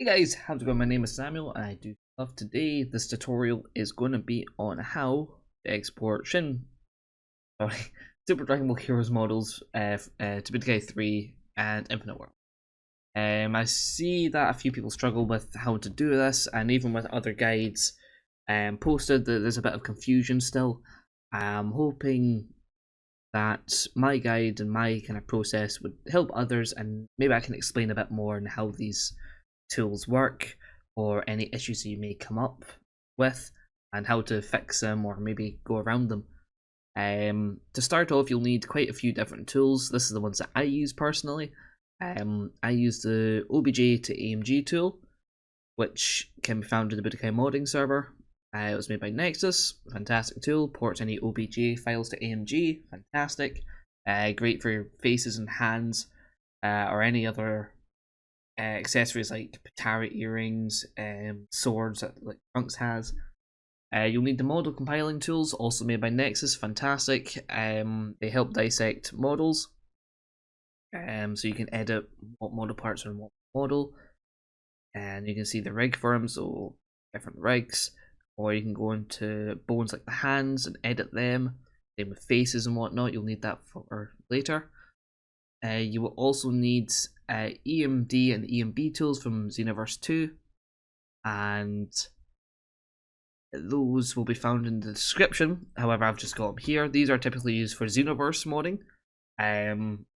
Hey guys, how's it going? My name is Samuel and I do stuff. Today. This tutorial is going to be on how to export sorry, Super Dragon Ball Heroes models to Budokai 3 and Infinite World. I see that a few people struggle with how to do this, and even with other guides posted, that there's a bit of confusion still. I'm hoping that my guide and my kind of process would help others, and maybe I can explain a bit more on how these tools work or any issues you may come up with and how to fix them or maybe go around them. To start off, you'll need quite a few different tools. This is the ones that I use personally. I use the OBJ to AMG tool, which can be found in the Budokai modding server. It was made by Nexus, fantastic tool. Ports any OBJ files to AMG, fantastic. Great for your faces and hands, or any other accessories like Patara earrings, swords that like Trunks has. You'll need the model compiling tools, also made by Nexus, fantastic. They help dissect models, so you can edit what model parts are in what model, and you can see the rig for them, so different rigs. Or you can go into bones like the hands and edit them. Same with faces and whatnot. You'll need that for later. You will also need EMD and EMB tools from Xenoverse 2, and those will be found in the description. However, I've just got them here. These are typically used for Xenoverse modding.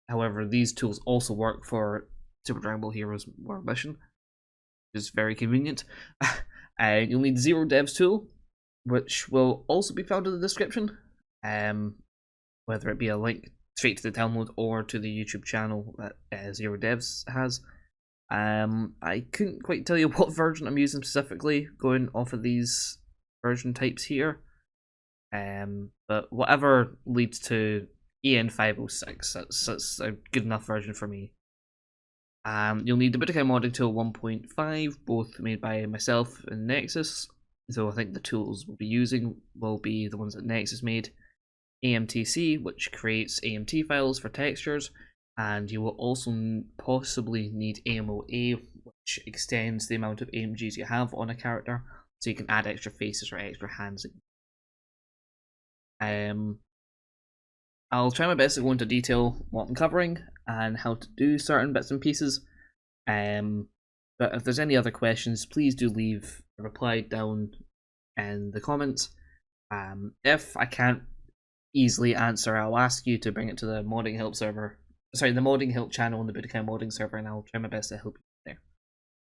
However, these tools also work for Super Dragon Ball Heroes World Mission, which is very convenient. You'll need Zero Devs tool, which will also be found in the description. Whether it be a link straight to the download or to the YouTube channel that Zero Devs has. I couldn't quite tell you what version I'm using specifically, going off of these version types here. But whatever leads to EN506, that's a good enough version for me. You'll need the Budokai modding tool 1.5, both made by myself and Nexus. So I think the tools we'll be using will be the ones that Nexus made. AMTC, which creates AMT files for textures, and you will also possibly need AMOA, which extends the amount of AMGs you have on a character, so you can add extra faces or extra hands. I'll try my best to go into detail what I'm covering and how to do certain bits and pieces. But if there's any other questions, please do leave a reply down in the comments. If I can't easily answer, I'll ask you to bring it to the modding help server. Sorry, the modding help channel on the Budokai modding server, and I'll try my best to help you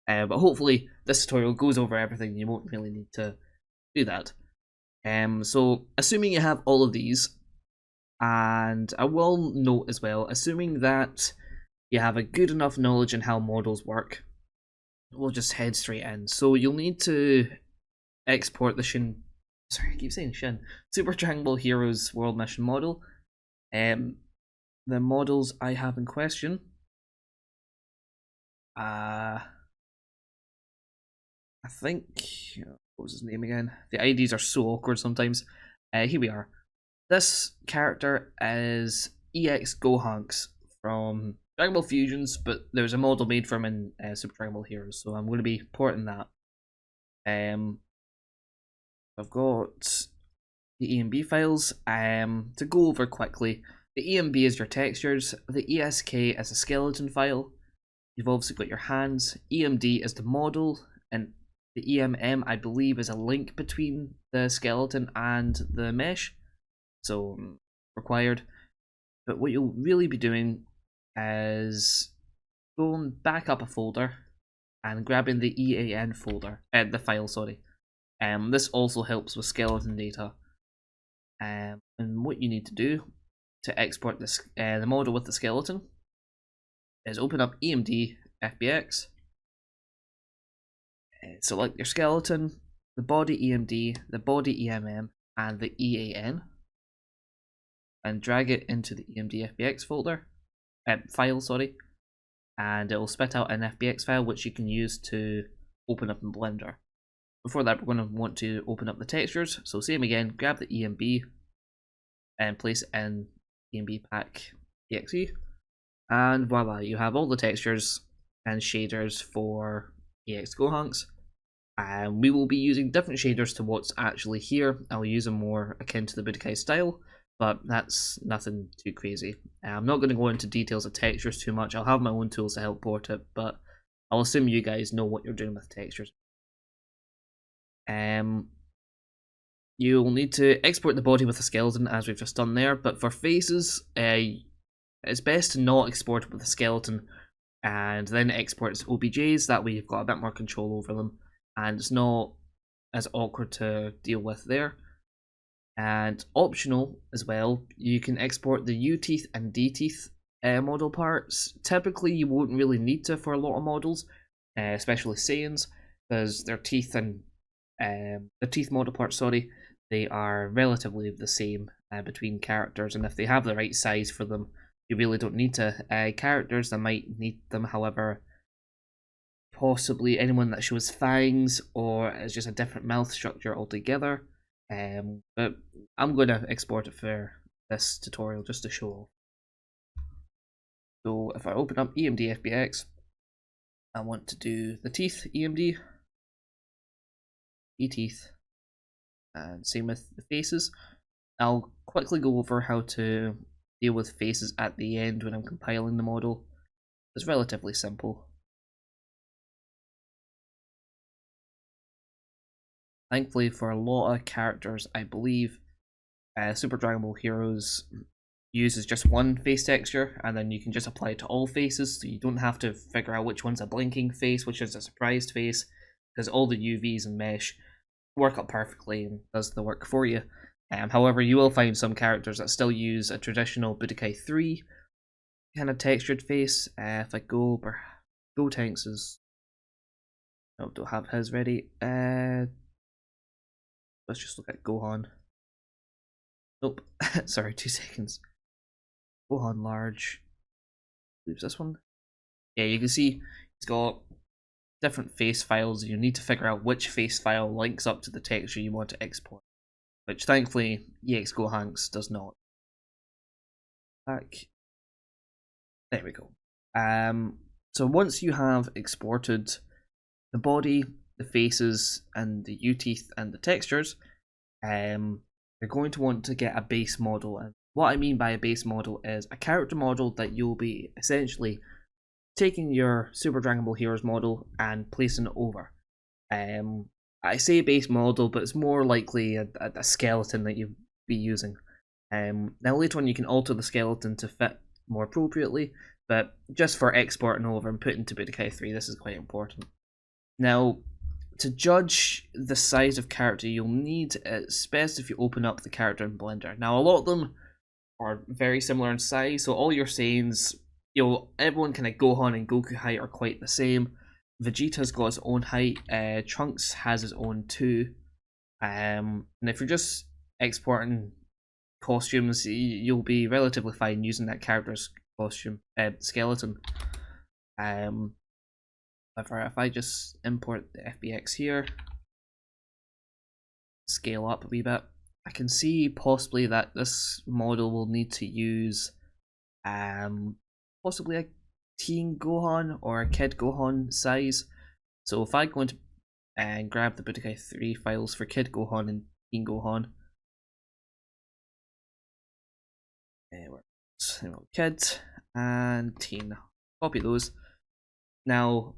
there. But hopefully this tutorial goes over everything. You won't really need to do that. So assuming you have all of these, and I will note as well, assuming that you have a good enough knowledge in how models work, we'll just head straight in. So you'll need to export the I keep saying Super Dragon Ball Heroes World Mission model. The models I have in question. I think, what was his name again? The IDs are so awkward sometimes. Here we are. This character is EX Gohanks from Dragon Ball Fusions, but there's a model made for him in Super Dragon Ball Heroes, so I'm going to be porting that. I've got the EMB files to go over quickly. The EMB is your textures, the ESK is a skeleton file, you've obviously got your hands, EMD is the model, and the EMM I believe is a link between the skeleton and the mesh, so required. But what you'll really be doing is going back up a folder and grabbing the EAN folder, the file, sorry. This also helps with skeleton data. And what you need to do to export this, the model with the skeleton is open up EMD FBX, select your skeleton, the body EMD, the body EMM, and the EAN, and drag it into the EMD FBX folder, file, sorry, and it will spit out an FBX file which you can use to open up in Blender. Before that, we're going to want to open up the textures. So same again, grab the EMB and place it in EMB pack exe, and voila, you have all the textures and shaders for EX Gohanks. We will be using different shaders to what's actually here. I'll use them more akin to the Budokai style, but that's nothing too crazy. I'm not going to go into details of textures too much. I'll have my own tools to help port it, but I'll assume you guys know what you're doing with textures. You'll need to export the body with the skeleton, as we've just done there, but for faces, it's best to not export it with the skeleton and then export its OBJs. That way you've got a bit more control over them and it's not as awkward to deal with there. And optional as well, you can export the U teeth and D teeth model parts. Typically you won't really need to for a lot of models, especially Saiyans, because their teeth and the teeth model parts, sorry, they are relatively the same between characters, and if they have the right size for them, you really don't need to. Characters that might need them, however, possibly anyone that shows fangs or is just a different mouth structure altogether. But I'm going to export it for this tutorial just to show off. So if I open up EMD FBX, I want to do the teeth EMD, E-teeth, and same with the faces. I'll quickly go over how to deal with faces at the end when I'm compiling the model. It's relatively simple. Thankfully for a lot of characters, I believe Super Dragon Ball Heroes uses just one face texture, and then you can just apply it to all faces, so you don't have to figure out which one's a blinking face, which is a surprised face, because all the UVs and mesh work up perfectly and does the work for you. However, you will find some characters that still use a traditional Budokai 3 kind of textured face. If I go Gotenks is... No, don't have his ready. Let's just look at Gohan. Nope. Sorry, 2 seconds. Gohan large. Oops, this one. Yeah, you can see he's got different face files. You need to figure out which face file links up to the texture you want to export, which thankfully EX Gohanks does not. Back. There we go. So once you have exported the body, the faces, and the U-teeth and the textures, you're going to want to get a base model. And what I mean by a base model is a character model that you'll be essentially taking your Super Dragon Ball Heroes model and placing it over. I say base model, but it's more likely a skeleton that you'll be using. Now later on you can alter the skeleton to fit more appropriately, but just for exporting over and putting to Budokai 3, this is quite important. Now, to judge the size of character you'll need, it's best if you open up the character in Blender. Now, a lot of them are very similar in size, so all your Saiyans, everyone kind of Gohan and Goku height are quite the same. Vegeta's got his own height, Trunks has his own too. And if you're just exporting costumes, you'll be relatively fine using that character's costume, skeleton. However, if I just import the FBX here, scale up a wee bit, I can see possibly that this model will need to use possibly a teen Gohan or a kid Gohan size. So if I go into and grab the Budokai 3 files for kid Gohan and teen Gohan, kid and teen, copy those. Now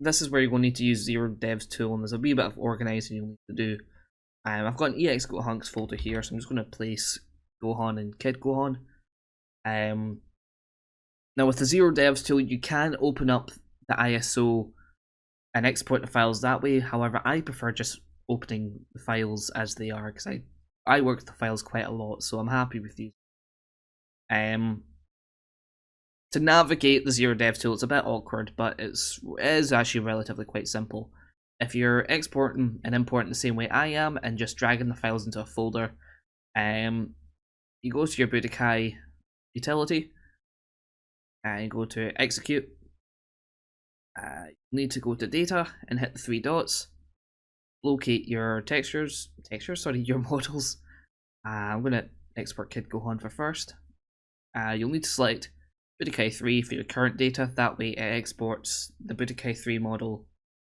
this is where you're going to need to use Zero Devs tool, and there's a wee bit of organizing you'll need to do. I've got an EX Gohanks folder here, so I'm just going to place Gohan and Kid Gohan. Now with the Zero Devs tool, you can open up the ISO and export the files that way. However, I prefer just opening the files as they are, because I work the files quite a lot, so I'm happy with these. To navigate the Zero Devs tool, it's a bit awkward, but it is actually relatively quite simple. If you're exporting and importing the same way I am and just dragging the files into a folder, you go to your Budokai utility and you go to execute. You need to go to data and hit the 3 dots. Locate your your models. I'm going to export Kid Gohan for first. You'll need to select Budokai 3 for your current data, that way it exports the Budokai 3 model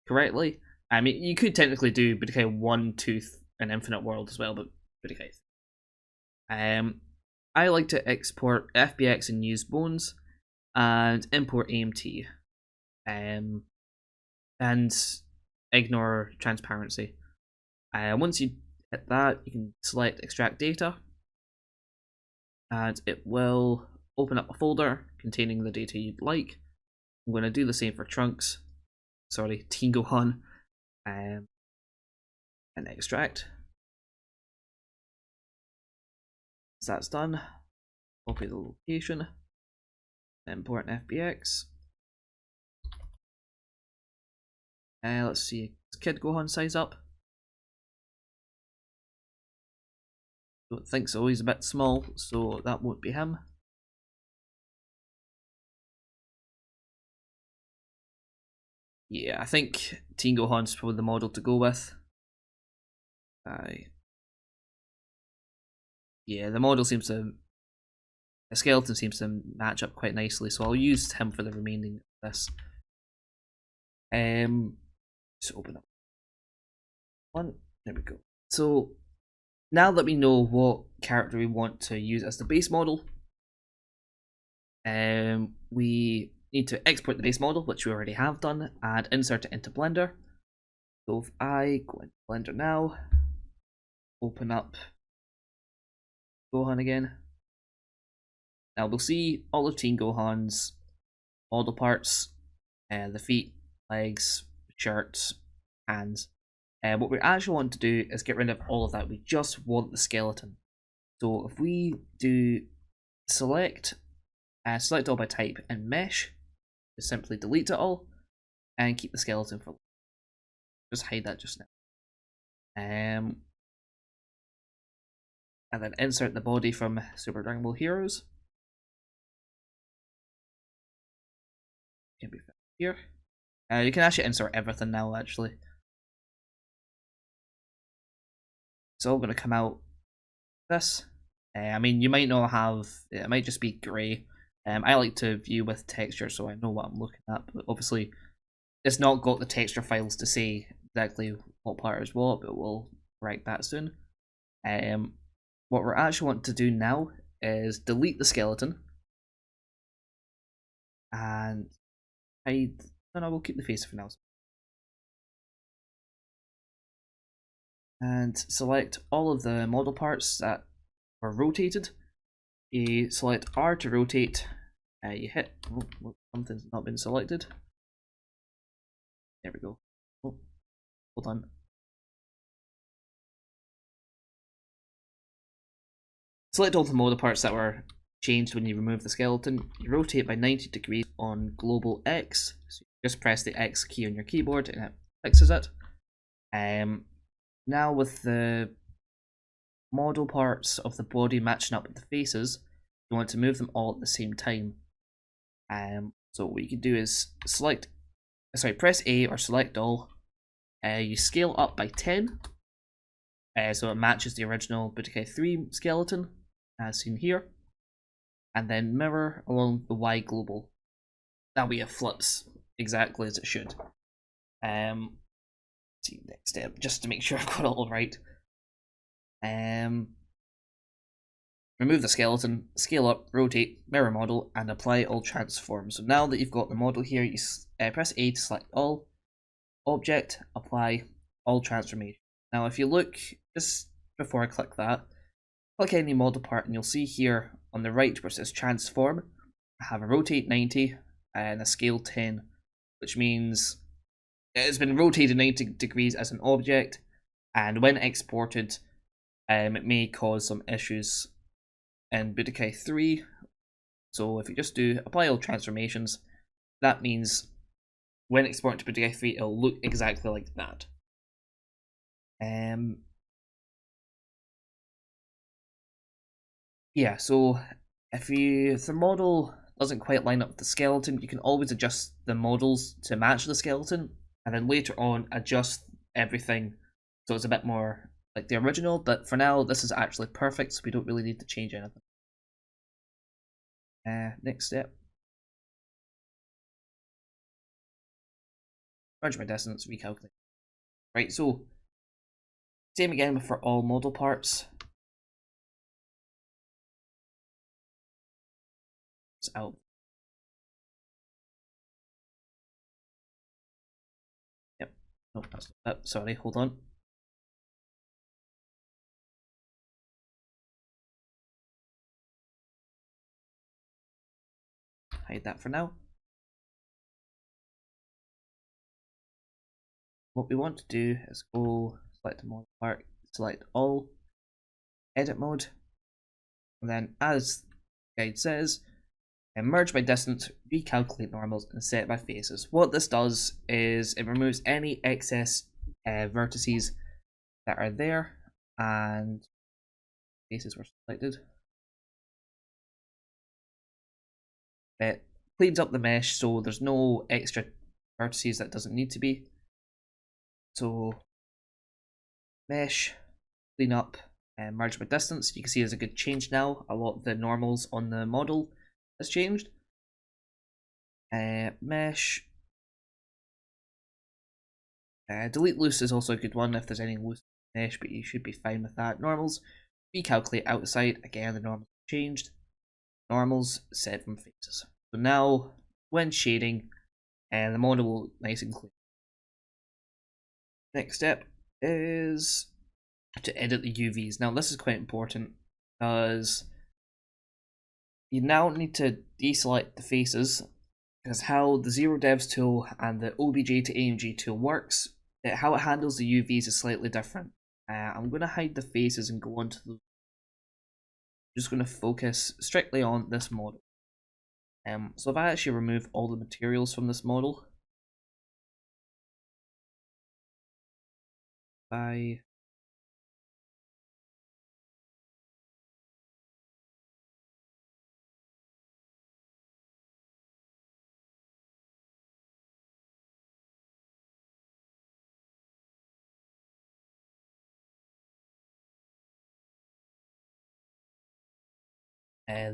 correctly. I mean, you could technically do Budokai 1, Tooth, and Infinite World as well, but Budokai. I like to export FBX and use bones, and import AMT, and ignore transparency. Once you hit that, you can select extract data, and it will open up a folder containing the data you'd like. I'm going to do the same for trunks, Teen Gohan, and extract. So that's done. Copy the location, import an FBX. Let's see, is Kid Gohan size up? Don't think so, he's a bit small, so that won't be him. Yeah, I think Teen Gohan's probably the model to go with. Yeah, the skeleton seems to match up quite nicely, so I'll use him for the remaining of this. Just open up one. There we go. So now that we know what character we want to use as the base model, we need to export the base model, which we already have done, and insert it into Blender. So if I go into Blender now, open up Gohan again. Now we'll see all of Teen Gohan's model parts, the feet, legs, shirts, hands. What we actually want to do is get rid of all of that. We just want the skeleton. So if we do select all by type and mesh, just simply delete it all and keep the skeleton for. Just hide that just now. And then insert the body from Super Dragon Ball Heroes. Can be found here. You can actually insert everything now, actually. It's all going to come out this. I mean, you might not have, it might just be grey. I like to view with texture so I know what I'm looking at, but obviously it's not got the texture files to say exactly what part is what, but we'll correct that soon. What we're actually wanting to do now is delete the skeleton and hide. No, we'll keep the face for now. And select all of the model parts that were rotated. You select R to rotate. You hit. Oh, something's not been selected. There we go. Oh, hold on. Select all the model parts that were changed when you remove the skeleton. You rotate by 90 degrees on global X. So you just press the X key on your keyboard and it fixes it. Now with the model parts of the body matching up with the faces, you want to move them all at the same time. So what you can do is press A or select all. You scale up by 10, so it matches the original Budokai 3 skeleton, as seen here. And then mirror along the Y global. That way it flips exactly as it should. See next step, just to make sure I've got it all right. Remove the skeleton, scale up, rotate, mirror model, and apply all transforms. So now that you've got the model here, you press A to select all, object, apply, all transformation. Now if you look, just before I click that, click any model part and you'll see here on the right where it says transform, I have a rotate 90 and a scale 10, which means it's been rotated 90 degrees as an object, and when exported, it may cause some issues in Budokai 3. So if you just do apply all transformations, that means when exported to Budokai 3, it'll look exactly like that. Yeah, so if the model doesn't quite line up with the skeleton, you can always adjust the models to match the skeleton, and then later on adjust everything so it's a bit more like the original, but for now this is actually perfect, so we don't really need to change anything. Next step. merge by distance, recalculate. Right, so same again for all model parts. It's out. Yep. No, that's not that. Sorry, hold on. Hide that for now. What we want to do is go select the model part, select all, edit mode, and then as the guide says, merge by distance, recalculate normals, and set by faces. What this does is it removes any excess vertices that are there, and faces were selected. It cleans up the mesh so there's no extra vertices that doesn't need to be. So mesh, clean up, and merge by distance. You can see there's a good change now. A lot of the normals on the model has changed. Mesh. Delete loose is also a good one if there's any loose mesh, but you should be fine with that. Normals, recalculate outside. Again, the normals changed. Normals set from faces. So now, when shading, the model will look nice and clean. Next step is to edit the UVs. Now this is quite important because you now need to deselect the faces, because how the Zero Devs tool and the OBJ to AMG tool works, how it handles the UVs is slightly different. I'm going to hide the faces and go on to those. I'm just going to focus strictly on this model. So if I actually remove all the materials from this model, it's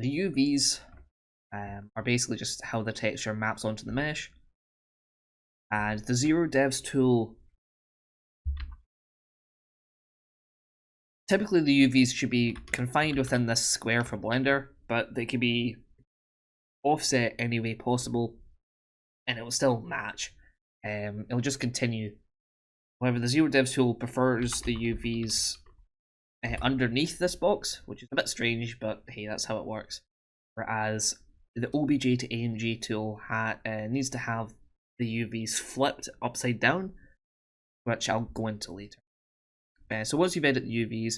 the UVs are basically just how the texture maps onto the mesh, and the Zero Devs tool, typically the UVs should be confined within this square for Blender, but they can be offset any way possible and it will still match. It'll just continue. However, the Zero Devs tool prefers the UVs underneath this box, which is a bit strange, but hey, that's how it works. Whereas the OBJ to AMG tool needs to have the UVs flipped upside down, which I'll go into later. So once you've edited the UVs,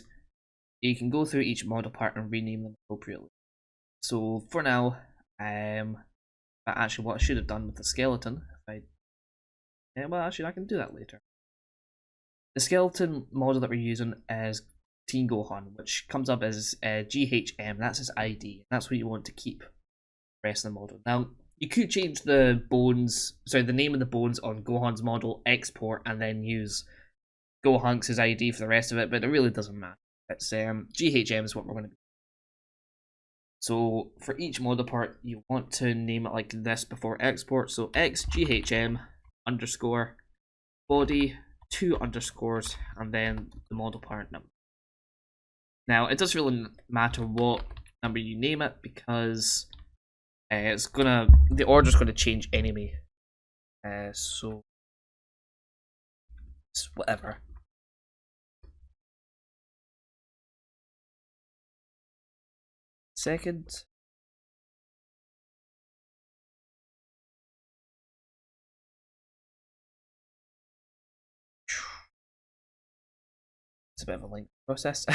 you can go through each model part and rename them appropriately. So for now, actually what I should have done with the skeleton, well actually I can do that later. The skeleton model that we're using is Teen Gohan, which comes up as GHM, that's his ID, and that's what you want to keep the rest of the model. Now, you could change the name of the bones on Gohan's model, export, and then use Gohanks' ID for the rest of it, but it really doesn't matter. It's GHM is what we're going to be. So for each model part, you want to name it like this before export. So XGHM underscore body 2 underscores and then the model part number. Now it doesn't really matter what number you name it because the order's gonna change anyway. So it's whatever. Second. It's a bit of a lengthy process.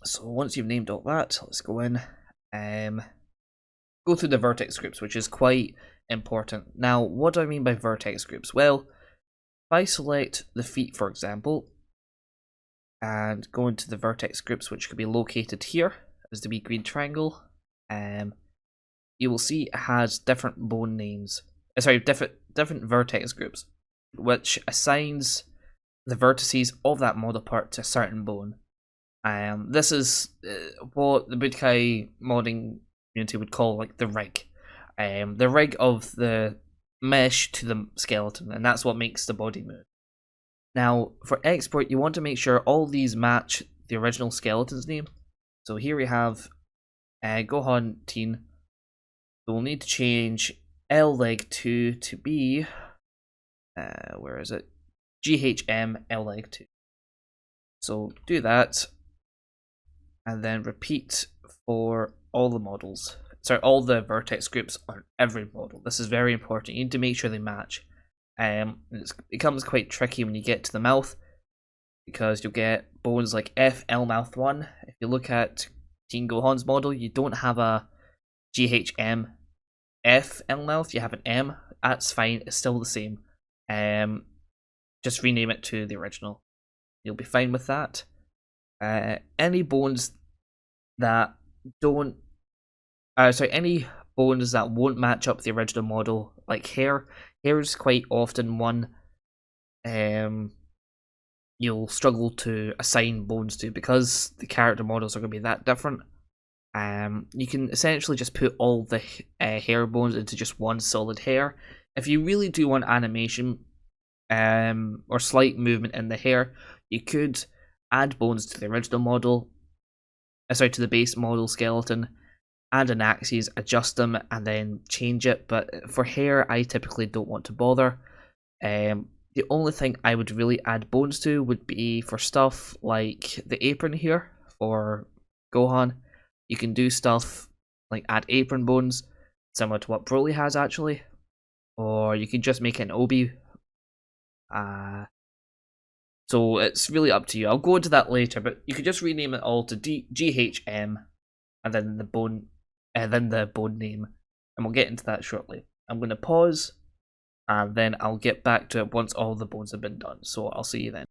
So once you've named all that, let's go in. Go through the vertex groups, which is quite important. Now, what do I mean by vertex groups? Well, if I select the feet, for example, and go into the vertex groups, which could be located here as the wee green triangle, you will see it has different bone names. Different vertex groups, which assigns the vertices of that model part to a certain bone. This is what the Budokai modding community would call like the rig. The rig of the mesh to the skeleton, and that's what makes the body move. Now, for export, you want to make sure all these match the original skeleton's name. So here we have Gohan Teen. So we'll need to change L leg 2 to be where is it? GHM L leg 2. So do that, and then repeat for all the models. Sorry, all the vertex groups on every model. This is very important. You need to make sure they match. It becomes quite tricky when you get to the mouth, because you'll get bones like FL mouth 1. If you look at Teen Gohan's model, you don't have a GHM FL mouth, you have an M. That's fine, it's still the same. Just rename it to the original. You'll be fine with that. Any bones that don't any bones that won't match up the original model, like hair is quite often one you'll struggle to assign bones to, because the character models are going to be that different. You can essentially just put all the hair bones into just one solid hair. If you really do want animation or slight movement in the hair, you could add bones to the original model, to the base model skeleton, add an axis, adjust them, and then change it. But for hair, I typically don't want to bother. The only thing I would really add bones to would be for stuff like the apron here for Gohan. You can do stuff like add apron bones, similar to what Broly has actually, or you can just make an Obi. So it's really up to you. I'll go into that later, but you could just rename it all to GHM, and then the bone name, and we'll get into that shortly. I'm going to pause, and then I'll get back to it once all the bones have been done. So I'll see you then.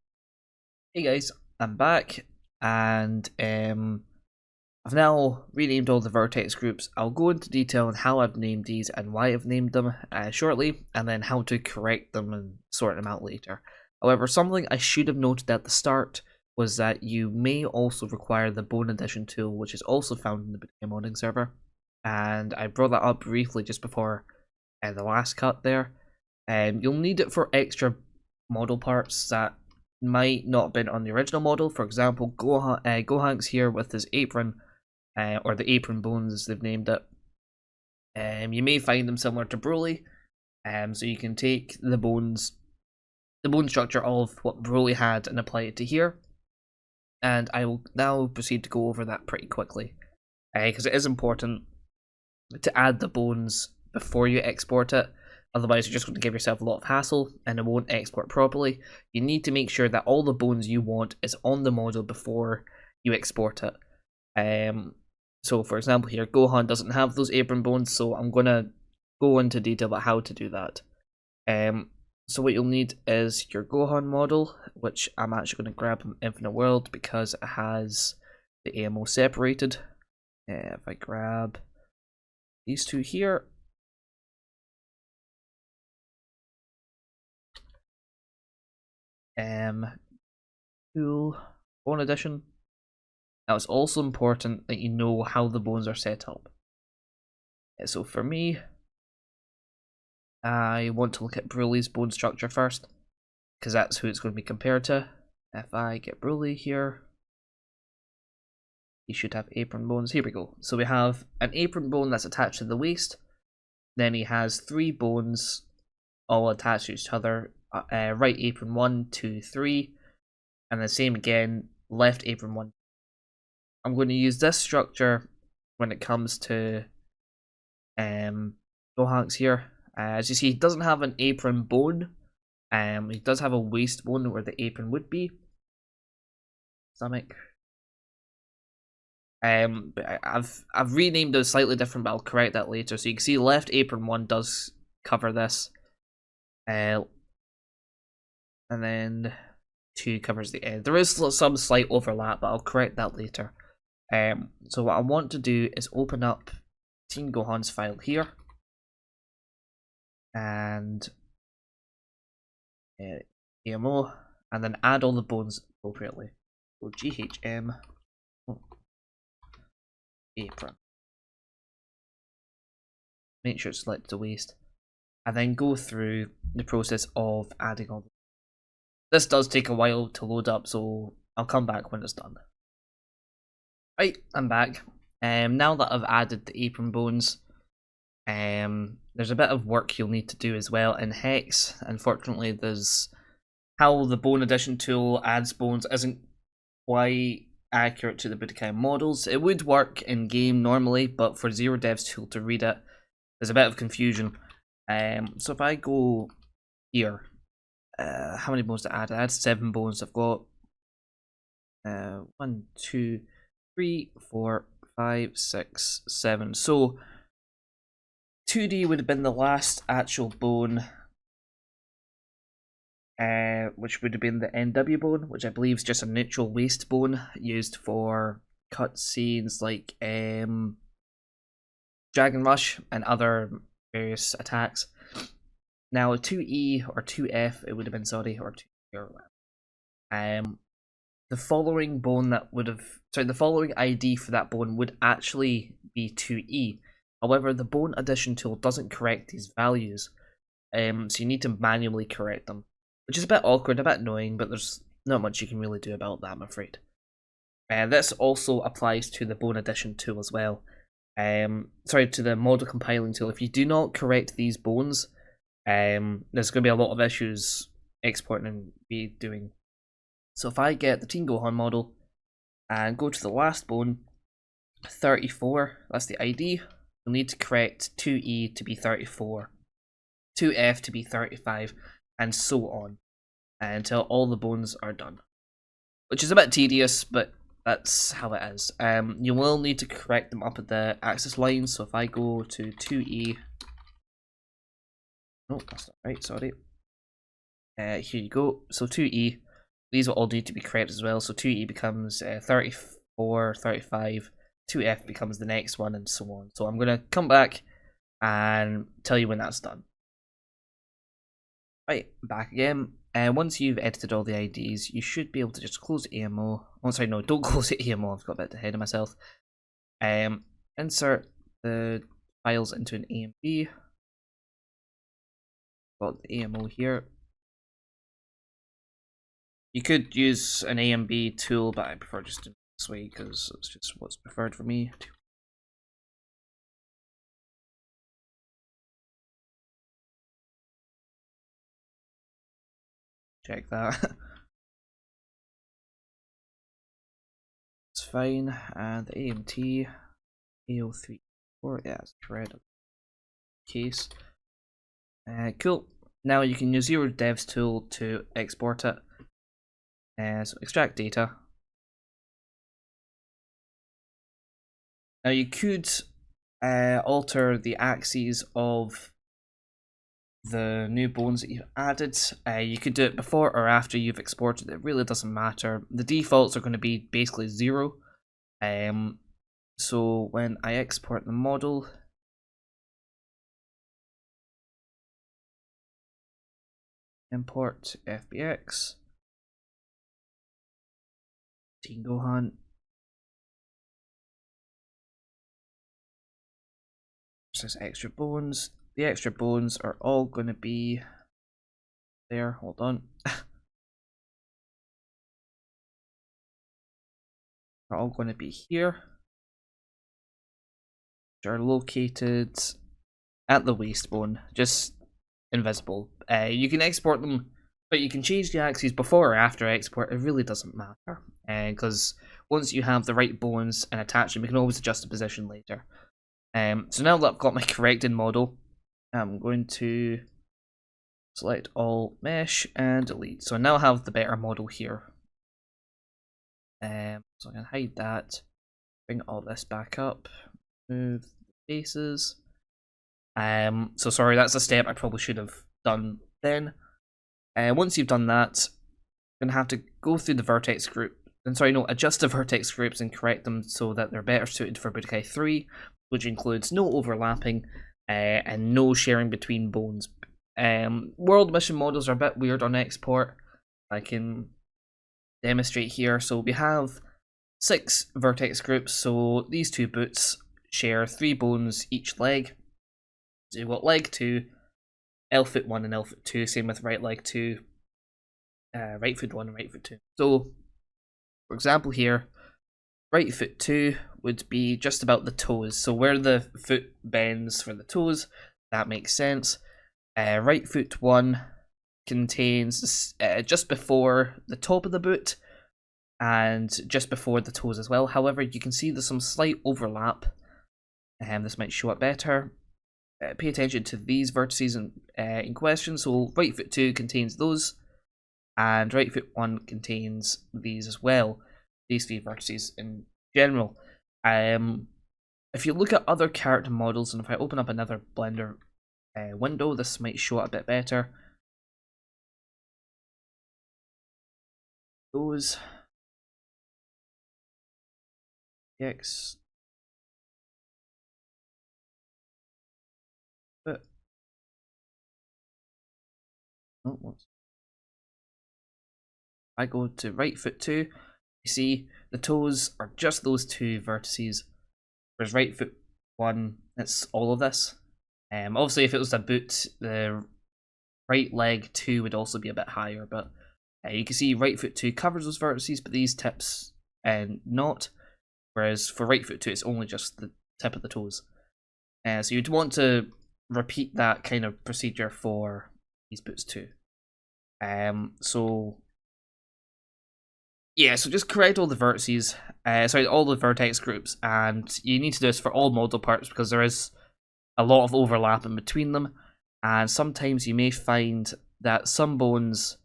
Hey guys, I'm back, and I've now renamed all the vertex groups. I'll go into detail on how I've named these and why I've named them shortly, and then how to correct them and sort them out later. However, something I should have noted at the start was that you may also require the Bone Addition tool, which is also found in the Budokai modding server. And I brought that up briefly just before the last cut there. You'll need it for extra model parts that might not have been on the original model. For example, Gohank's here with his apron, or the apron bones as they've named it. You may find them similar to Broly, so you can take the bone structure of what Broly had and apply it to here. And I will now proceed to go over that pretty quickly, because it is important to add the bones before you export it. Otherwise, you're just going to give yourself a lot of hassle and it won't export properly. You need to make sure that all the bones you want is on the model before you export it. So, for example, here, Gohan doesn't have those apron bones, so I'm going to go into detail about how to do that. So what you'll need is your Gohan model, which I'm actually going to grab from Infinite World because it has the AMO separated. If I grab these two here, tool, Bone Addition. Now it's also important that you know how the bones are set up. So for me, I want to look at Broly's bone structure first, because that's who it's going to be compared to. If I get Broly here, he should have apron bones. Here we go. So we have an apron bone that's attached to the waist. Then he has 3 bones all attached to each other. Right apron 1, 2, 3. And the same again, left apron 1. I'm going to use this structure when it comes to Gohanks here. As you see, he doesn't have an apron bone. He does have a waist bone where the apron would be. Stomach. But I've renamed those slightly different, but I'll correct that later. So you can see left apron 1 does cover this. And then 2 covers the end. There is some slight overlap, but I'll correct that later. So what I want to do is open up Teen Gohan's file here. And AMO, and then add all the bones appropriately. So GHM apron. Make sure it's selected to waste. And then go through the process of adding all. This does take a while to load up, so I'll come back when it's done. Right, I'm back. Now that I've added the apron bones, there's a bit of work you'll need to do as well in Hex. Unfortunately, there's how the bone addition tool adds bones isn't quite accurate to the Budokai models. It would work in game normally, but for Zero Dev's tool to read it, there's a bit of confusion. So if I go here, how many bones to add? I add 7 bones. I've got 1, 2, 3, 4, 5, 6, 7. So 2D would have been the last actual bone, which would have been the NW bone, which I believe is just a neutral waste bone used for cutscenes like Dragon Rush and other various attacks. Now 2E or 2F, it would have been, sorry, or 2E or whatever. The following bone that would have, sorry, the following ID for that bone would actually be 2E. However, the bone addition tool doesn't correct these values, so you need to manually correct them, which is a bit awkward, a bit annoying, but there's not much you can really do about that, I'm afraid. This also applies to the bone addition tool as well. Sorry, to the model compiling tool. If you do not correct these bones, there's going to be a lot of issues exporting and redoing. So if I get the Teen Gohan model and go to the last bone, 34, that's the ID, you'll need to correct 2E to be 34, 2F to be 35, and so on, until all the bones are done. Which is a bit tedious, but that's how it is. You will need to correct them up at the axis line, so if I go to 2E, no, that's not right, sorry. Here you go, so 2E, these will all need to be corrected as well, so 2E becomes 34, 35, 2F becomes the next one, and so on. So I'm going to come back and tell you when that's done. Right, back again. Once you've edited all the IDs, you should be able to just close the AMO. Oh, sorry, no, don't close the AMO, I've got a bit ahead of myself. Insert the files into an AMB. Got the AMO here. You could use an AMB tool, but I prefer just doing it this way because it's just what's preferred for me. Check that. It's fine. And the AMT AO34, yeah, it's correct. Case. Cool. Now you can use your devs tool to export it. So extract data. Now you could alter the axes of the new bones that you've added. You could do it before or after you've exported. It really doesn't matter. The defaults are going to be basically 0. So when I export the model, import FBX, Teen Gohan, says extra bones. The extra bones are all going to be there. Hold on. Are all going to be here. Which are located at the waist bone, just invisible. You can export them, but you can change the axes before or after export. It really doesn't matter, because once you have the right bones and attach them, you can always adjust the position later. So now that I've got my corrected model, I'm going to select all mesh and delete. So I now have the better model here. So I can hide that, bring all this back up, move the faces. So sorry, that's a step I probably should have done then. Once you've done that, you're going to have to go through the vertex group, and sorry, no, adjust the vertex groups and correct them so that they're better suited for Budokai 3, which includes no overlapping and no sharing between bones. World mission models are a bit weird on export. I can demonstrate here. So we have 6 vertex groups, so these 2 boots share 3 bones each leg. So you've got leg 2, L foot 1 and L foot 2, same with right leg 2, right foot 1 and right foot 2. So, for example here, right foot 2 would be just about the toes, so where the foot bends for the toes, that makes sense. Right foot 1 contains just before the top of the boot, and just before the toes as well. However, you can see there's some slight overlap, and this might show up better. Pay attention to these vertices in question. So right foot 2 contains those, and right foot 1 contains these as well, these 3 vertices in general. If you look at other character models, and if I open up another Blender window, this might show up a bit better. Those X foot. Oh, I go to right foot 2, you see the toes are just those 2 vertices, whereas right foot 1, it's all of this. Obviously, if it was a boot, the right leg 2 would also be a bit higher, but you can see right foot 2 covers those vertices, but these tips not. Whereas for right foot 2, it's only just the tip of the toes. So you'd want to repeat that kind of procedure for these boots too. So just correct all the vertices, all the vertex groups, and you need to do this for all model parts because there is a lot of overlap in between them, and sometimes you may find that some bones,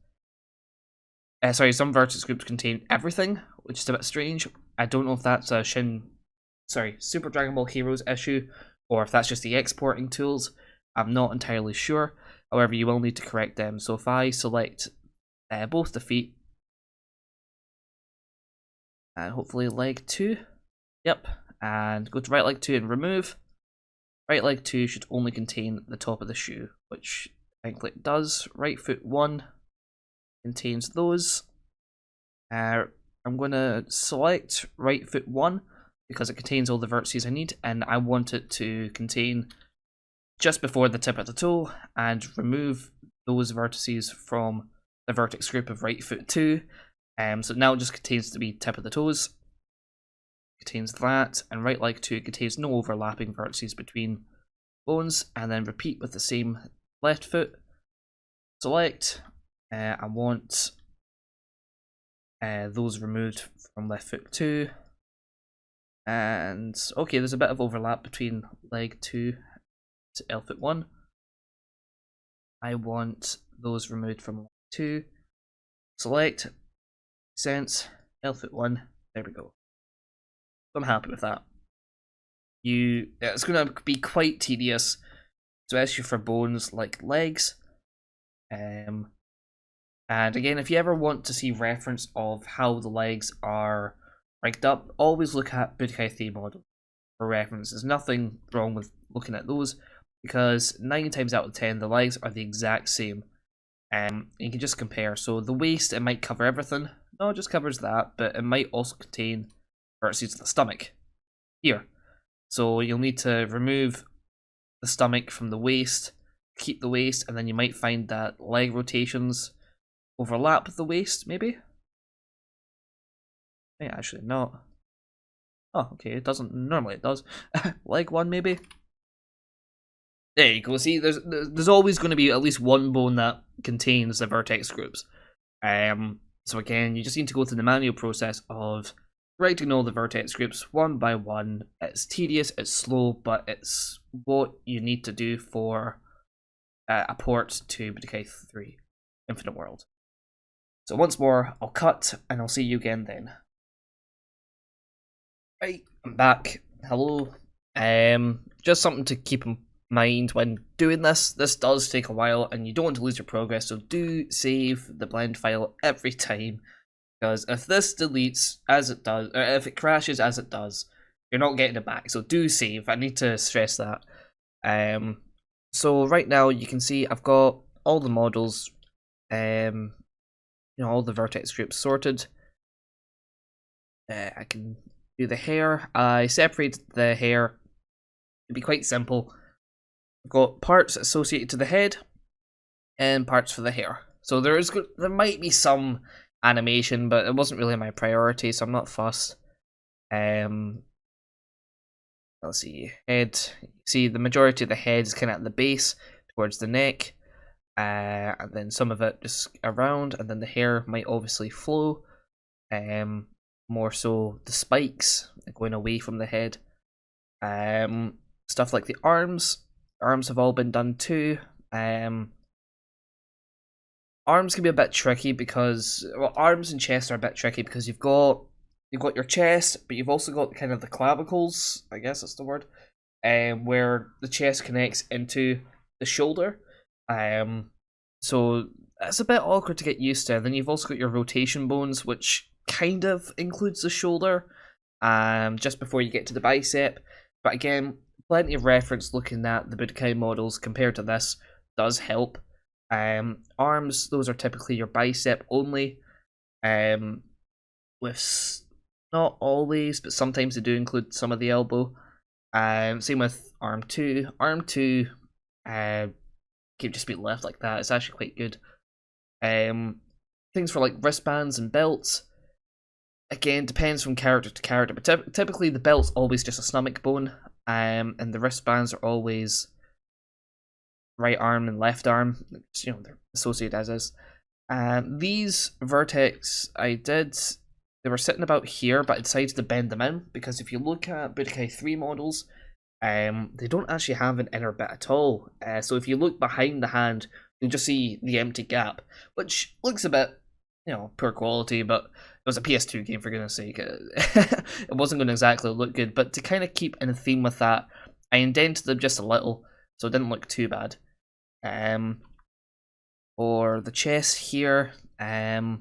some vertex groups contain everything, which is a bit strange. I don't know if that's a Super Dragon Ball Heroes issue, or if that's just the exporting tools. I'm not entirely sure. However, you will need to correct them. So if I select both the feet, and hopefully leg 2, yep, and go to right leg 2 and remove. Right leg 2 should only contain the top of the shoe, which I think it does. Right foot 1 contains those. I'm going to select right foot 1 because it contains all the vertices I need, and I want it to contain just before the tip of the toe, and remove those vertices from the vertex group of right foot 2. So now it just contains to be tip of the toes. Contains that, and right leg 2 contains no overlapping vertices between bones, and then repeat with the same left foot. Select, I want those removed from left foot 2, and okay, there's a bit of overlap between leg 2 to L foot 1. I want those removed from leg 2. Select, sense, L foot 1, there we go. I'm happy with that. It's going to be quite tedious, especially for bones like legs. And again, if you ever want to see reference of how the legs are rigged up, always look at Budokai 3 model for reference. There's nothing wrong with looking at those, because 9 times out of 10 the legs are the exact same. You can just compare. So the waist, it might cover everything. No, it just covers that, but it might also contain vertices of the stomach here. So you'll need to remove the stomach from the waist, keep the waist, and then you might find that leg rotations overlap with the waist, maybe? Actually not. Oh, okay, it doesn't. Normally it does. Leg 1, maybe? There you go. See, there's always going to be at least one bone that contains the vertex groups. So again, you just need to go through the manual process of correcting all the vertex groups one by one. It's tedious, it's slow, but it's what you need to do for a port to Budokai 3 Infinite World. So once more, I'll cut, and I'll see you again then. Right, I'm back. Hello. Just something to keep in mind when doing this. This does take a while, and you don't want to lose your progress, so do save the blend file every time. Because if this deletes as it does, or if it crashes as it does, you're not getting it back. So do save. I need to stress that. So right now you can see I've got all the models, all the vertex groups sorted. I can do the hair. I separated the hair. It'd be quite simple. I've got parts associated to the head and parts for the hair. So there might be some animation, but it wasn't really my priority, so I'm not fussed. Let's see, head. See, the majority of the head is kind of at the base towards the neck, and then some of it just around, and then the hair might obviously flow. More so the spikes going away from the head. Stuff like the arms. Arms have all been done too. Arms can be a bit tricky because, well, arms and chest are a bit tricky because you've got your chest, but you've also got kind of the clavicles, I guess that's the word, where the chest connects into the shoulder. So it's a bit awkward to get used to. And then you've also got your rotation bones, which kind of includes the shoulder, just before you get to the bicep. But again, plenty of reference looking at the Budokai models compared to this does help. Arms, those are typically your bicep only, with not always, but sometimes they do include some of the elbow. Same with arm 2. Arm 2 can just be left like that. It's actually quite good. Things for like wristbands and belts, again, depends from character to character, but typically the belt's always just a stomach bone, and the wristbands are always right arm and left arm. You know, they're associated as is. These vertex, they were sitting about here, but I decided to bend them in, because if you look at Budokai 3 models, they don't actually have an inner bit at all. So if you look behind the hand, you'll just see the empty gap, which looks a bit, poor quality, but it was a PS2 game, for goodness sake. It wasn't going to exactly look good, but to kind of keep in theme with that, I indented them just a little, so it didn't look too bad. For the chest here, the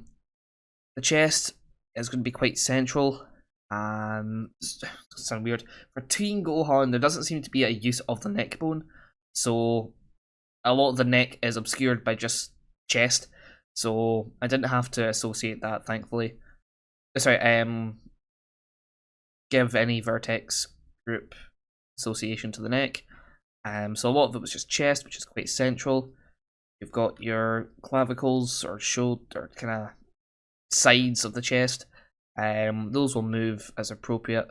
chest is going to be quite central. Sound weird. For Teen Gohan, there doesn't seem to be a use of the neck bone, so a lot of the neck is obscured by just chest. So I didn't have to associate that, thankfully. Sorry, give any vertex group association to the neck. So a lot of it was just chest, which is quite central. You've got your clavicles or shoulder, kind of sides of the chest. Those will move as appropriate.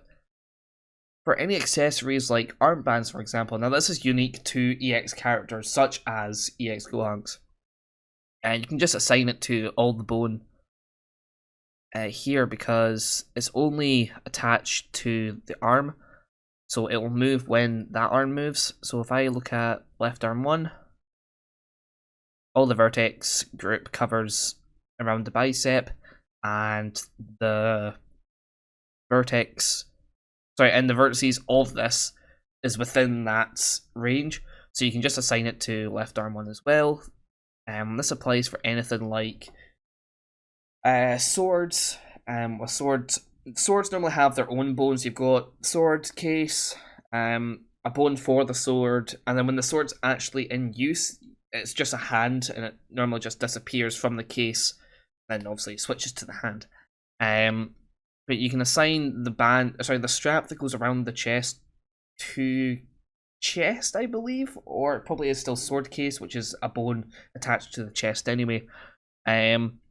For any accessories like armbands, for example, now this is unique to EX characters such as EX Gohanks, and you can just assign it to all the bone here, because it's only attached to the arm, so it will move when that arm moves. So if I look at left arm 1, all the vertex group covers around the bicep, and the vertex, and the vertices of this is within that range, so you can just assign it to left arm 1 as well. This applies for anything like swords. With swords normally have their own bones. You've got sword case, a bone for the sword, and then when the sword's actually in use, it's just a hand, and it normally just disappears from the case, then obviously switches to the hand. But you can assign the strap that goes around the chest to chest, I believe, or it probably is still sword case, which is a bone attached to the chest anyway. Trying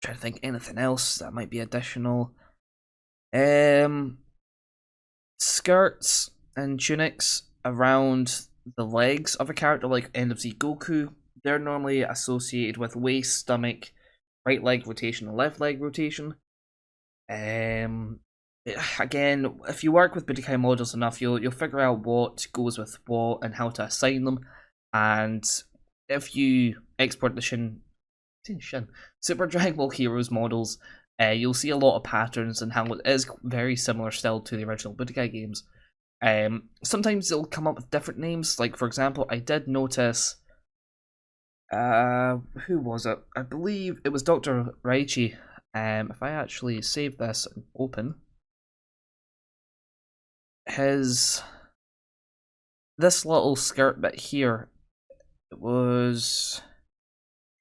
to think anything else that might be additional. Skirts and tunics around the legs of a character like End of Z Goku, they're normally associated with waist, stomach, right leg rotation, and left leg rotation. Again, if you work with Budokai models enough, you'll figure out what goes with what and how to assign them. And if you export the Super Dragon Ball Heroes models, you'll see a lot of patterns and how it is very similar still to the original Budokai games. Sometimes they'll come up with different names. Like, for example, I did notice, who was it? I believe it was Dr. Raichi. If I actually save this and open, this little skirt bit here, it was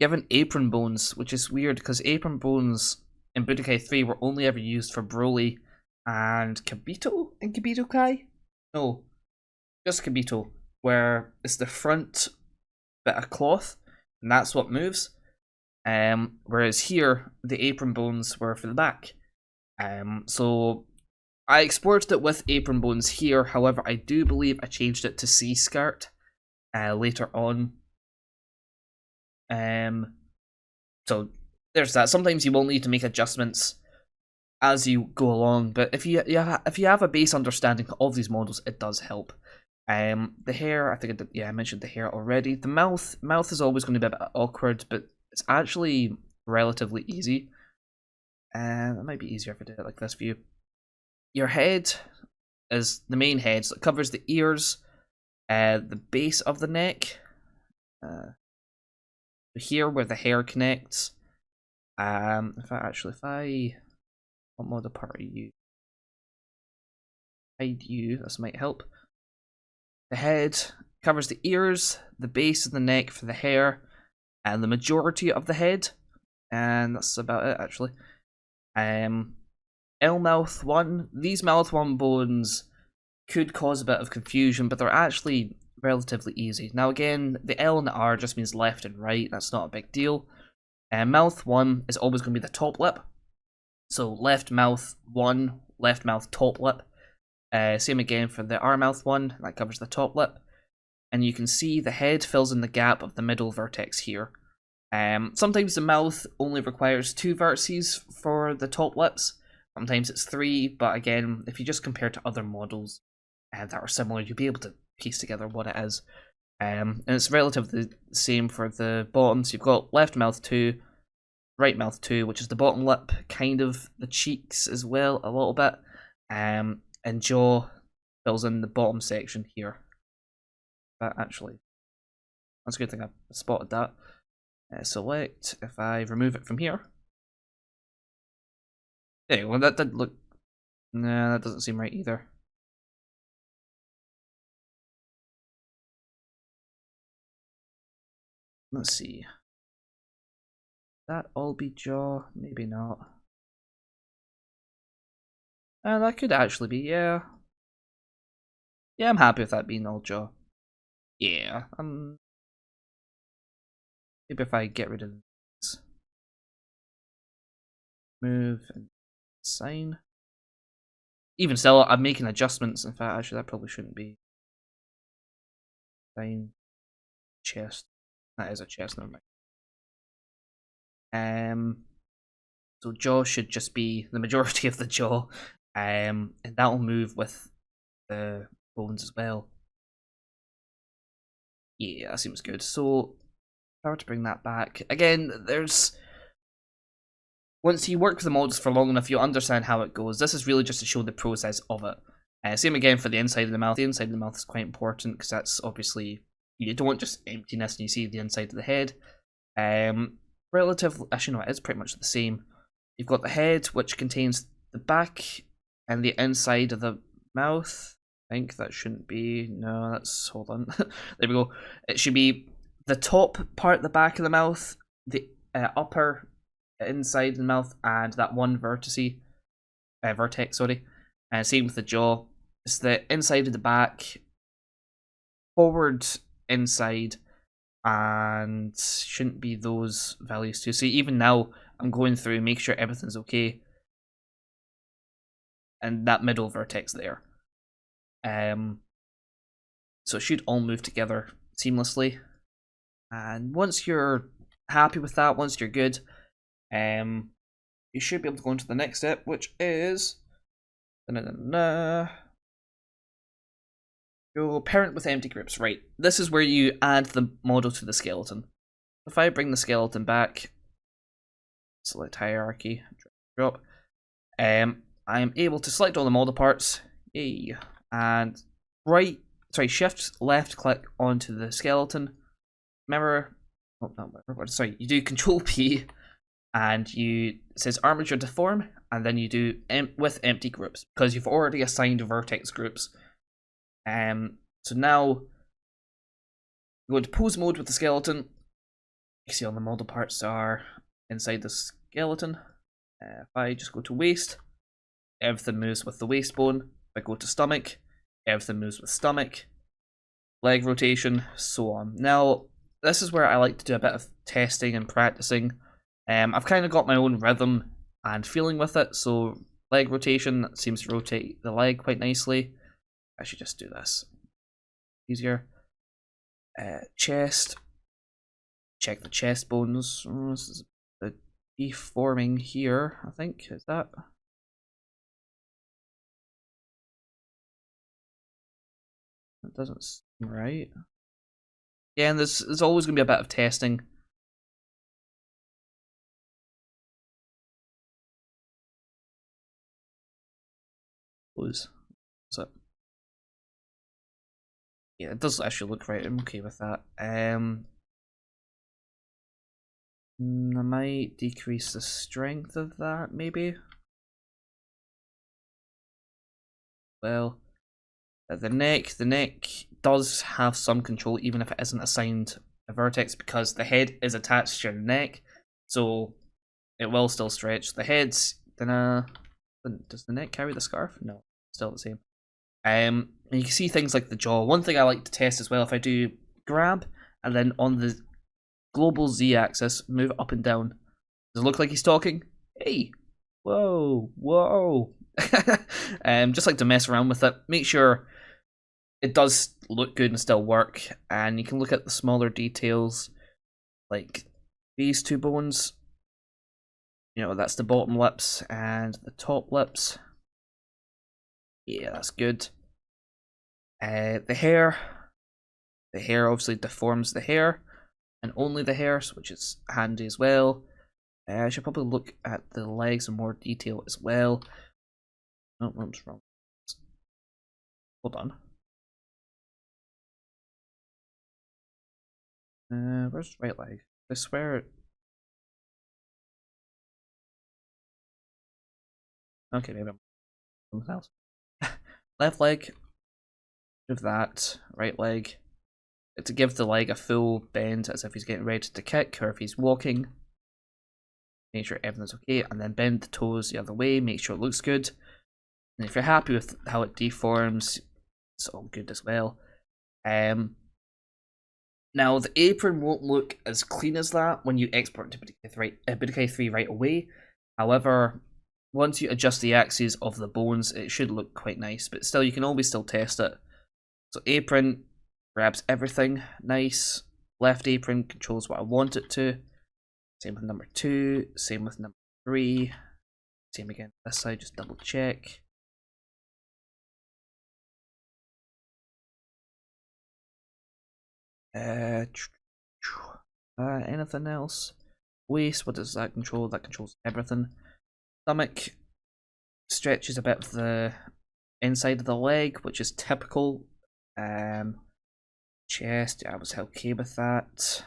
given apron bones, which is weird because apron bones in Budokai 3 were only ever used for Broly and Kibito in Budokai? No, just Kibito, where it's the front bit of cloth, and that's what moves. Whereas here, the apron bones were for the back. So I exported it with apron bones here. However, I do believe I changed it to C skirt later on. So there's that. Sometimes you will need to make adjustments as you go along, but if you have a base understanding of these models, it does help. The hair, I think I did, yeah, I mentioned the hair already. The mouth is always going to be a bit awkward, but it's actually relatively easy. It might be easier if I did it like this view. Your head is the main head, so it covers the ears, the base of the neck, here where the hair connects. If I what model part are you? Hide you. This might help. The head covers the ears, the base of the neck for the hair, and the majority of the head, and that's about it actually. L mouth 1. These mouth 1 bones could cause a bit of confusion, but they're actually relatively easy. Now again, the L and the R just means left and right. That's not a big deal. Mouth 1 is always going to be the top lip. So left mouth 1, left mouth top lip. Same again for the R mouth 1, that covers the top lip. And you can see the head fills in the gap of the middle vertex here. Sometimes the mouth only requires 2 vertices for the top lips. Sometimes it's 3, but again, if you just compare to other models that are similar, you'll be able to piece together what it is. And it's relatively the same for the bottoms. You've got left mouth 2, right mouth 2, which is the bottom lip, kind of the cheeks as well, a little bit. And jaw fills in the bottom section here. But actually, that's a good thing I spotted that. Select, if I remove it from here. Yeah, well that did look... Nah, that doesn't seem right either. Let's see. That all be jaw? Maybe not. That could actually be, yeah. Yeah, I'm happy with that being all jaw. Yeah, maybe if I get rid of this. Move and sign. Even still, I'm making adjustments. In fact, actually, that probably shouldn't be. Sign. Chest. That is a chest, never mind. So jaw should just be the majority of the jaw. And that'll move with the bones as well. Yeah, that seems good. So, if I were to bring that back, again, there's... Once you work with the models for long enough, you'll understand how it goes. This is really just to show the process of it. Same again for the inside of the mouth. The inside of the mouth is quite important, because that's obviously... You don't want just emptiness and you see the inside of the head. Relatively... Actually, no, it is pretty much the same. You've got the head, which contains the back and the inside of the mouth. I think that shouldn't be... No, that's... Hold on. There we go. It should be the top part, the back of the mouth, the upper inside of the mouth, and that one vertex, sorry. Same with the jaw. It's the inside of the back, forward, inside, and shouldn't be those values too. So even now, I'm going through, make sure everything's okay. And that middle vertex there. So it should all move together seamlessly. And once you're happy with that, once you're good, you should be able to go into the next step, which is your parent with empty groups. Right, this is where you add the model to the skeleton. If I bring the skeleton back, select hierarchy, drop, I am able to select all the model parts, yay, and shift left click onto the skeleton. Remember, oh, not remember, sorry, you do Control P, and it says armature deform, and then you do with empty groups, because you've already assigned vertex groups. So now, go into pose mode with the skeleton. You see all the model parts are inside the skeleton. If I just go to waist, everything moves with the waist bone. If I go to stomach, everything moves with stomach. Leg rotation, so on. Now, this is where I like to do a bit of testing and practicing. I've kind of got my own rhythm and feeling with it, so leg rotation seems to rotate the leg quite nicely. I should just do this. Easier. Chest. Check the chest bones. Oh, this is the deforming here, I think. Is that? That doesn't seem right. Yeah, and there's always going to be a bit of testing. So, yeah, it does actually look right. I'm okay with that. I might decrease the strength of that, maybe. Well, the neck does have some control, even if it isn't assigned a vertex, because the head is attached to your neck, so it will still stretch. The head's gonna. Does the neck carry the scarf? No, still the same. And you can see things like the jaw. One thing I like to test as well, if I do grab and then on the global z-axis move up and down, does it look like he's talking? Hey, whoa, whoa. Just like to mess around with it. Make sure it does look good and still work. And you can look at the smaller details, like these two bones. You know, that's the bottom lips and the top lips. Yeah, that's good. The hair obviously deforms the hair, and only the hair, which is handy as well. I should probably look at the legs in more detail as well. Oh, what's wrong? Hold on. Where's the right leg? I swear it. Okay, maybe I'm something else. Left leg. Of that. Right leg. To give the leg a full bend as if he's getting ready to kick or if he's walking. Make sure everything's okay, and then bend the toes the other way, make sure it looks good. And if you're happy with how it deforms, it's all good as well. Now the apron won't look as clean as that when you export to Budokai 3 right away. However, once you adjust the axes of the bones, it should look quite nice, but still you can always still test it. So apron grabs everything nice. Left apron controls what I want it to. Same with number 2, same with number 3. Same again this side, just double check. Anything else? Waist, what does that control? That controls everything. Stomach stretches a bit of the inside of the leg, which is typical. Chest, I was okay with that.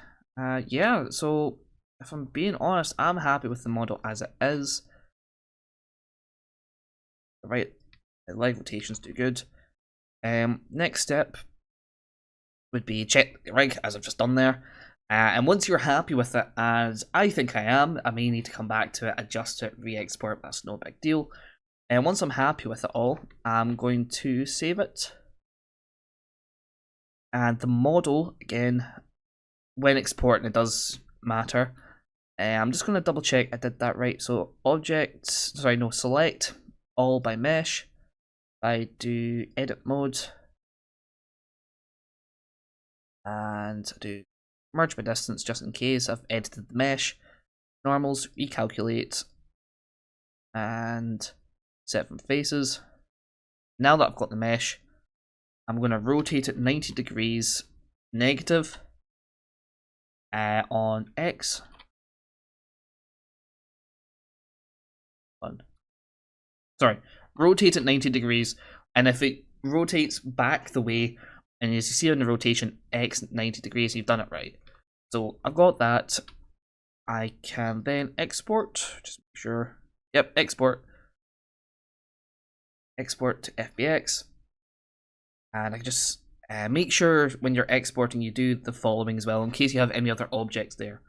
Yeah, so if I'm being honest, I'm happy with the model as it is. Right, leg rotations do good. Next step would be check the rig, as I've just done there. And once you're happy with it, as I think I am, I may need to come back to it, adjust it, re-export, that's no big deal. And once I'm happy with it all, I'm going to save it. And the model, again, when exporting, it does matter. I'm just going to double check I did that right. So select all by mesh. I do edit mode. And do merge by distance just in case I've edited the mesh. Normals, recalculate. And set from faces. Now that I've got the mesh, I'm going to rotate it 90 degrees negative on X. Sorry, rotate it 90 degrees, and if it rotates back the way, and as you see on the rotation, X 90 degrees, you've done it right. So I've got that. I can then export, just make sure, yep, export to FBX. And I can just make sure when you're exporting you do the following as well, in case you have any other objects there.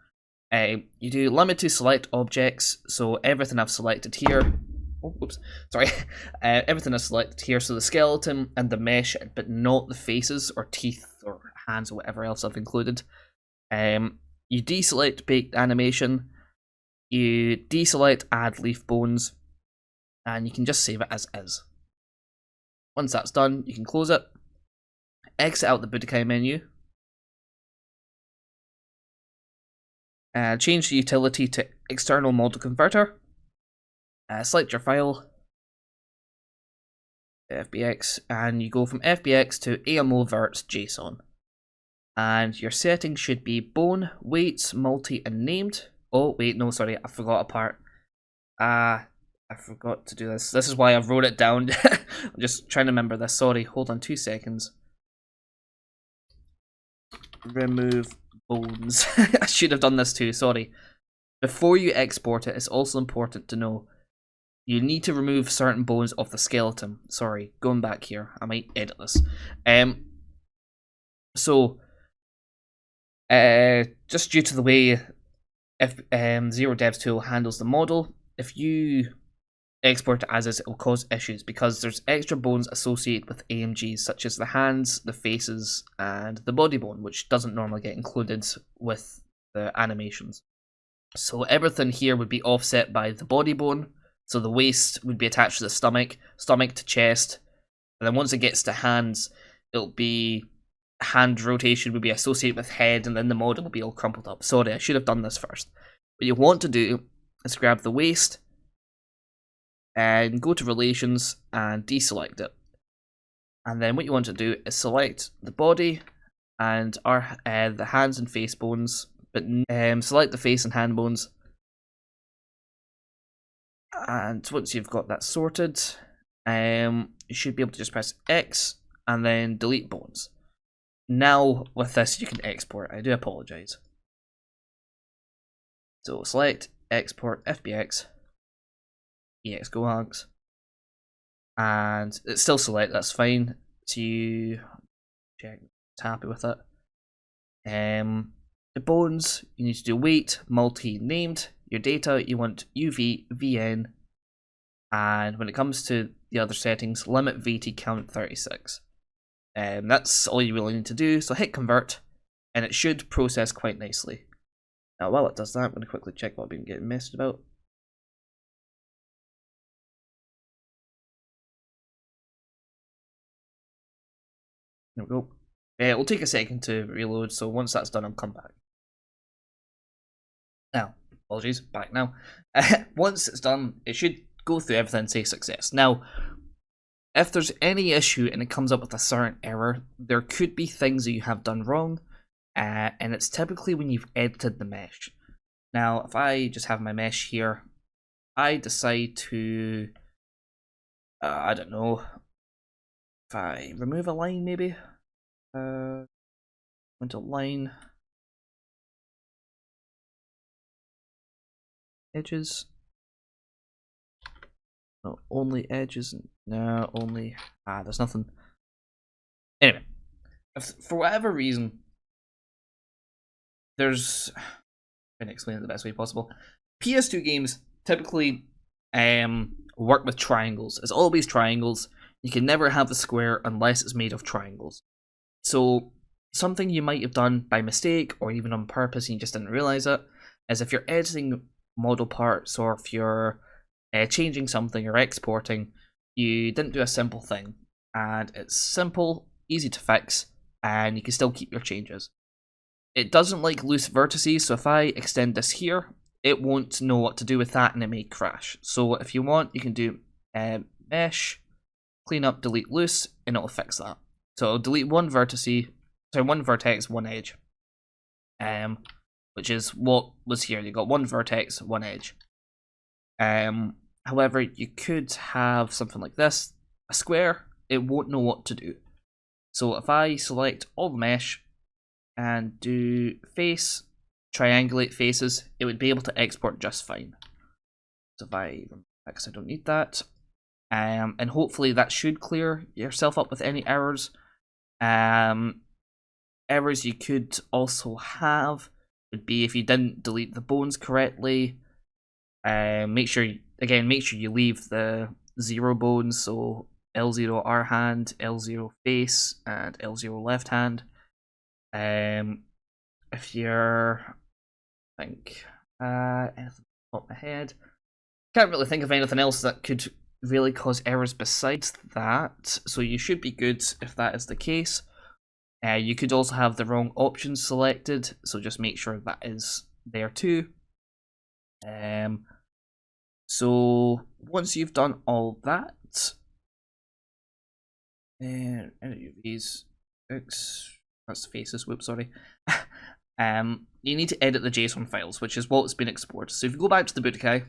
You do limit to select objects, so everything I've selected here. Oh, oops, sorry. Everything I've selected here, so the skeleton and the mesh, but not the faces or teeth or hands or whatever else I've included. You deselect baked animation, you deselect add leaf bones, and you can just save it as is. Once that's done, you can close it, exit out the Budokai menu, change the utility to external model converter, select your file, FBX, and you go from FBX to AMOvert JSON. And your settings should be bone, weights, multi, and named. Oh, wait, no, sorry, I forgot a part. I forgot to do this. This is why I wrote it down. I'm just trying to remember this. Sorry, hold on 2 seconds. Remove bones. I should have done this too, sorry. Before you export it, it's also important to know you need to remove certain bones off the skeleton. Sorry, going back here. I might edit this. Just due to the way Zero Dev's tool handles the model, if you export it as is, it will cause issues because there's extra bones associated with AMGs, such as the hands, the faces, and the body bone, which doesn't normally get included with the animations. So everything here would be offset by the body bone, so the waist would be attached to the stomach, stomach to chest, and then once it gets to hands, it'll be hand rotation would be associated with head, and then the model will be all crumpled up. Sorry, I should have done this first. What you want to do is grab the waist and go to relations and deselect it. And then what you want to do is select the body and the hands and face bones, but select the face and hand bones. And once you've got that sorted, you should be able to just press X and then delete bones. Now, with this, you can export. I do apologize. So, select, export, FBX, EX GoHanks, and it's still select, that's fine. So, you check, it's happy with it. The bones, you need to do weight, multi, named. Your data, you want UV, VN, and when it comes to the other settings, limit VT count 36. That's all you really need to do, so hit convert, and it should process quite nicely. Now while it does that, I'm going to quickly check what I've been getting messed about. There we go. It'll take a second to reload, so once that's done, I'll come back. Now, apologies, back now. Once it's done, it should go through everything and say success. Now, if there's any issue and it comes up with a certain error, there could be things that you have done wrong, and it's typically when you've edited the mesh. Now, if I just have my mesh here, I decide to, I don't know, if I remove a line maybe, into line, edges. No, only edges. No, only. There's nothing. Anyway, if for whatever reason, there's. I'm trying to explain it the best way possible. PS2 games typically work with triangles. It's always triangles. You can never have a square unless it's made of triangles. So something you might have done by mistake or even on purpose and you just didn't realize it is if you're editing model parts or if you're changing something or exporting, you didn't do a simple thing, and it's simple, easy to fix, and you can still keep your changes. It doesn't like loose vertices, so if I extend this here, it won't know what to do with that and it may crash. So if you want, you can do mesh, clean up, delete loose, and it'll fix that. So it'll delete one vertex, one edge, which is what was here. You got one vertex, one edge. However, you could have something like this, a square, it won't know what to do. So if I select all the mesh and do face, triangulate faces, it would be able to export just fine. So if I don't need that. And hopefully that should clear yourself up with any errors. Errors you could also have would be if you didn't delete the bones correctly. Make sure you leave the 0 bones, so L0 R hand, L0 face, and L0 left hand. If you're, anything off the top of my head, can't really think of anything else that could really cause errors besides that, so you should be good if that is the case. You could also have the wrong options selected, so just make sure that is there too. So once you've done all that, and any of these, that's the faces, whoops, sorry. You need to edit the JSON files, which is what's been exported. So if you go back to the Budokai,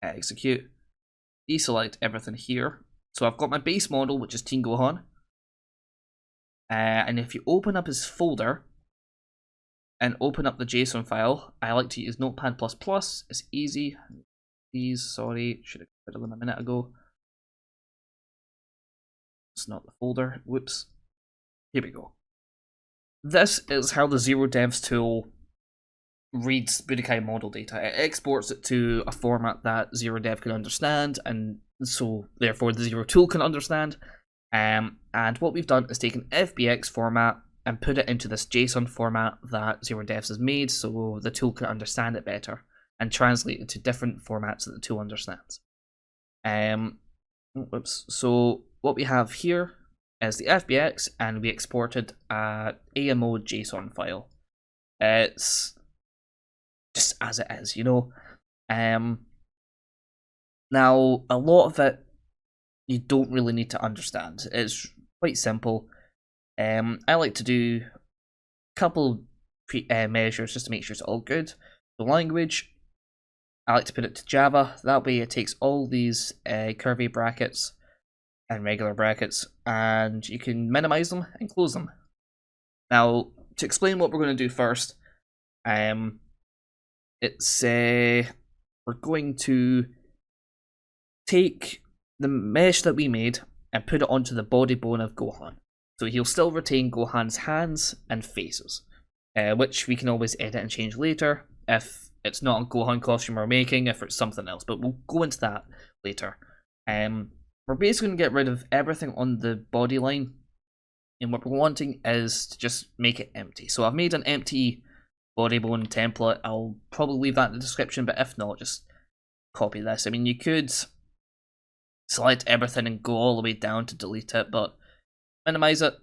execute, deselect everything here. So I've got my base model, which is Teen Gohan. And if you open up his folder and open up the JSON file, I like to use Notepad++. It's easy. These, sorry, should have got rid of them a minute ago. It's not the folder. Whoops. Here we go. This is how the Zero Devs tool reads Budokai model data. It exports it to a format that Zero Dev can understand, and so therefore the Zero tool can understand. And what we've done is taken FBX format and put it into this JSON format that Zero Devs has made, so the tool can understand it better and translate it to different formats that the tool understands. Whoops. So what we have here is the FBX, and we exported a AMO JSON file. It's just as it is, you know. Now, a lot of it you don't really need to understand. It's quite simple. I like to do a couple measures just to make sure it's all good. The language, I like to put it to Java. That way it takes all these curvy brackets and regular brackets, and you can minimize them and close them. Now, to explain what we're going to do first, it's we're going to take the mesh that we made and put it onto the body bone of Gohan. So he'll still retain Gohan's hands and faces, which we can always edit and change later if it's not a Gohan costume we're making, if it's something else, but we'll go into that later. We're basically going to get rid of everything on the body line, and what we're wanting is to just make it empty. So I've made an empty body bone template. I'll probably leave that in the description, but if not, just copy this. I mean, you could select everything and go all the way down to delete it, but minimize it. You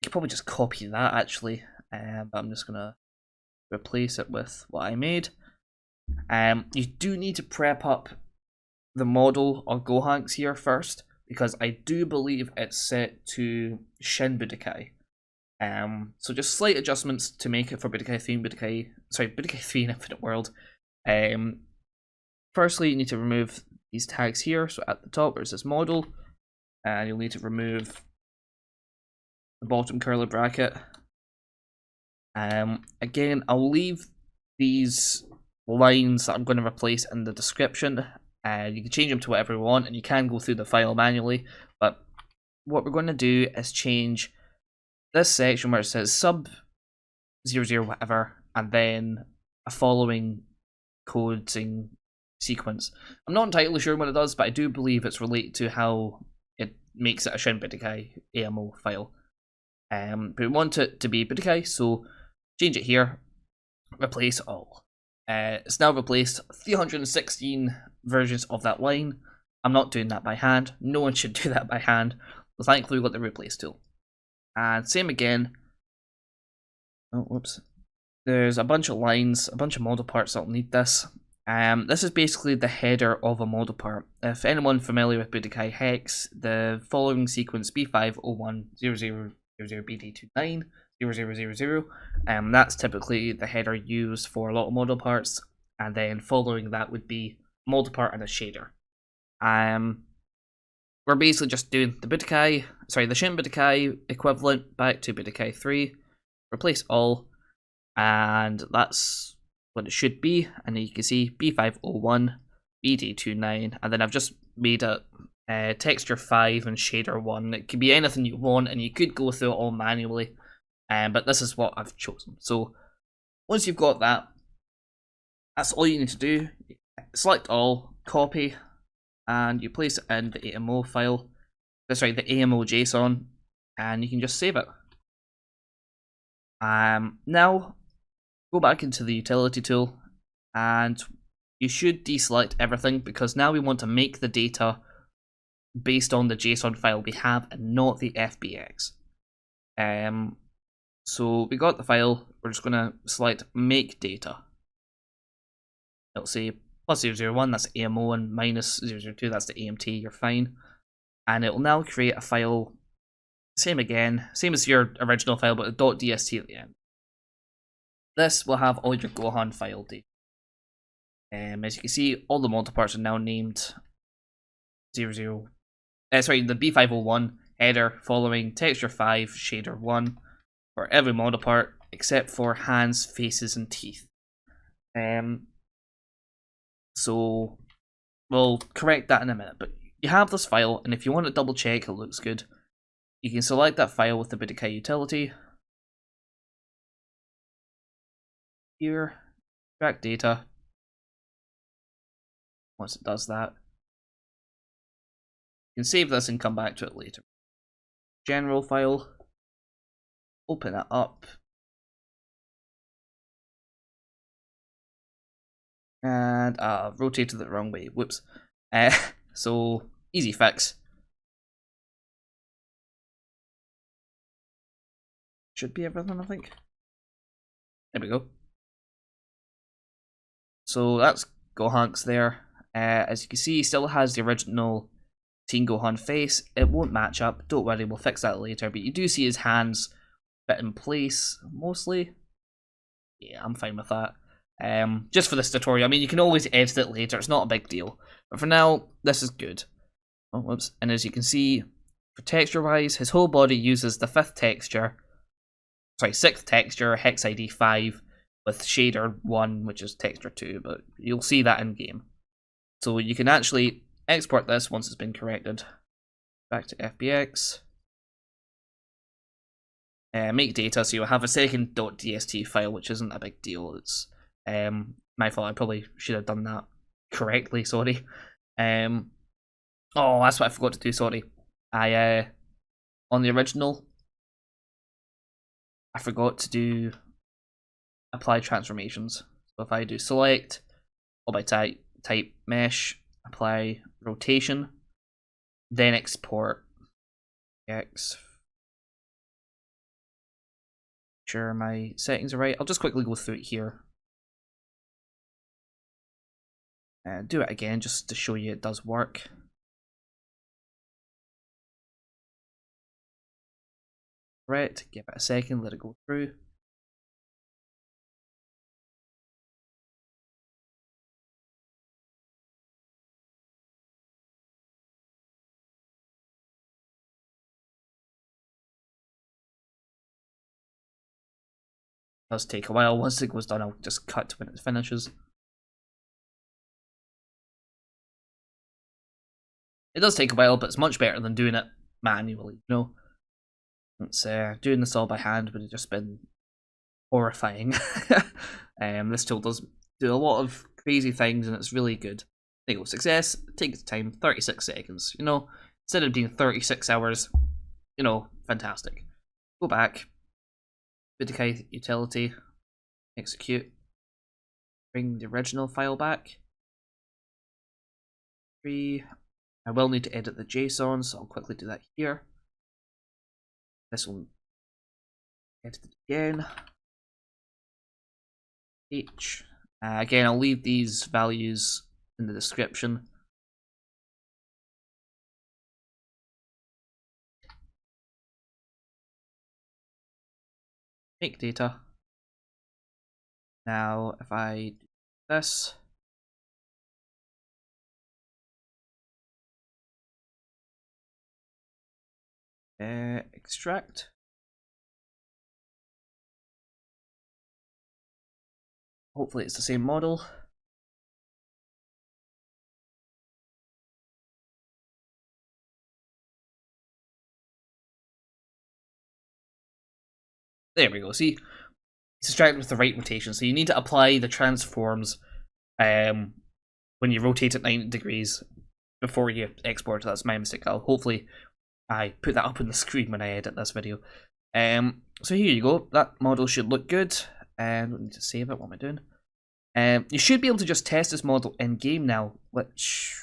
could probably just copy that actually, but I'm just going to replace it with what I made. You do need to prep up the model of Gohanks here first, because I do believe it's set to Shin Budokai. So just slight adjustments to make it for Budokai 3 and Budokai 3 and Infinite World. Firstly, you need to remove these tags here. So at the top, there's this model, and you'll need to remove the bottom curly bracket. Again, I'll leave these lines that I'm going to replace in the description. You can change them to whatever you want, and you can go through the file manually, but what we're going to do is change this section where it says sub 00 whatever, and then a following coding sequence. I'm not entirely sure what it does, but I do believe it's related to how it makes it a Shin Budokai AMO file. But we want it to be Budokai, so change it here, replace all. It's now replaced 316 versions of that line. I'm not doing that by hand. No one should do that by hand. So thankfully we've got the replace tool. And same again. Oh, whoops. There's a bunch of lines, a bunch of model parts that'll need this. This is basically the header of a model part. If anyone familiar with Budokai Hex, the following sequence B5010000BD29 0000, that's typically the header used for a lot of model parts, and then following that would be model part and a shader. We're basically just doing the Shin Budokai equivalent back to Budokai 3, replace all, and that's what it should be. And then you can see B501 BD29, and then I've just made it texture 5 and shader 1. It could be anything you want, and you could go through it all manually. But this is what I've chosen. So Once you've got that, that's all you need to do. Select all, copy, and you place it in the AMO file. That's right, the AMO JSON, and you can just save it. Now, go back into the utility tool, and you should deselect everything because now we want to make the data based on the JSON file we have and not the FBX. So we got the file, we're just going to select make data. It'll say plus 001, that's AMO, and minus 002, that's the AMT, you're fine. And it will now create a file, same again, same as your original file, but a .dst at the end. This will have all your Gohan file data. As you can see, all the model parts are now named the B501 header following texture 5, shader 1 for every model part except for hands, faces, and teeth. So we'll correct that in a minute, but you have this file, and if you want to double check it looks good, you can select that file with the Budokai utility. Here, extract data. Once it does that, you can save this and come back to it later. General file, open it up, and rotated it the wrong way, whoops. So, easy fix. Should be everything, I think. There we go. So that's Gohanks there. As you can see, still has the original Teen Gohan face. It won't match up, don't worry, we'll fix that later, but you do see his hands fit in place, mostly. Yeah, I'm fine with that. Just for this tutorial, I mean, you can always edit it later, it's not a big deal. But for now, this is good. Oh, whoops. And as you can see, for texture-wise, his whole body uses the 6th texture, hex ID 5, with shader 1, which is texture 2, but you'll see that in game. So you can actually export this once it's been corrected. Back to FBX. Make data, so you'll have a second .dst file, which isn't a big deal. It's my fault, I probably should have done that correctly, sorry. Oh, that's what I forgot to do, sorry. On the original, I forgot to do apply transformations. So if I do select, or by type mesh, apply rotation, then export X. Sure my settings are right. I'll just quickly go through it here. Do it again just to show you it does work. Right, give it a second, let it go through. It does take a while. Once it goes done, I'll just cut when it finishes. It does take a while, but it's much better than doing it manually, you know? It's doing this all by hand would have just been horrifying. This tool does do a lot of crazy things and it's really good. There you go, success, take its time, 36 seconds, you know? Instead of being 36 hours, you know, fantastic. Go back, Budokai utility, execute, bring the original file back. I will need to edit the JSON, so I'll quickly do that here. This will edit it again. H. Again, I'll leave these values in the description. Make data. Now, if I do this, extract. Hopefully it's the same model. There we go, see? distracted with the right rotation. So you need to apply the transforms when you rotate at 90 degrees before you export. That's my mistake. Hopefully I put that up on the screen when I edit this video. So here you go. That model should look good. And we need to save it. What am I doing? You should be able to just test this model in game now, which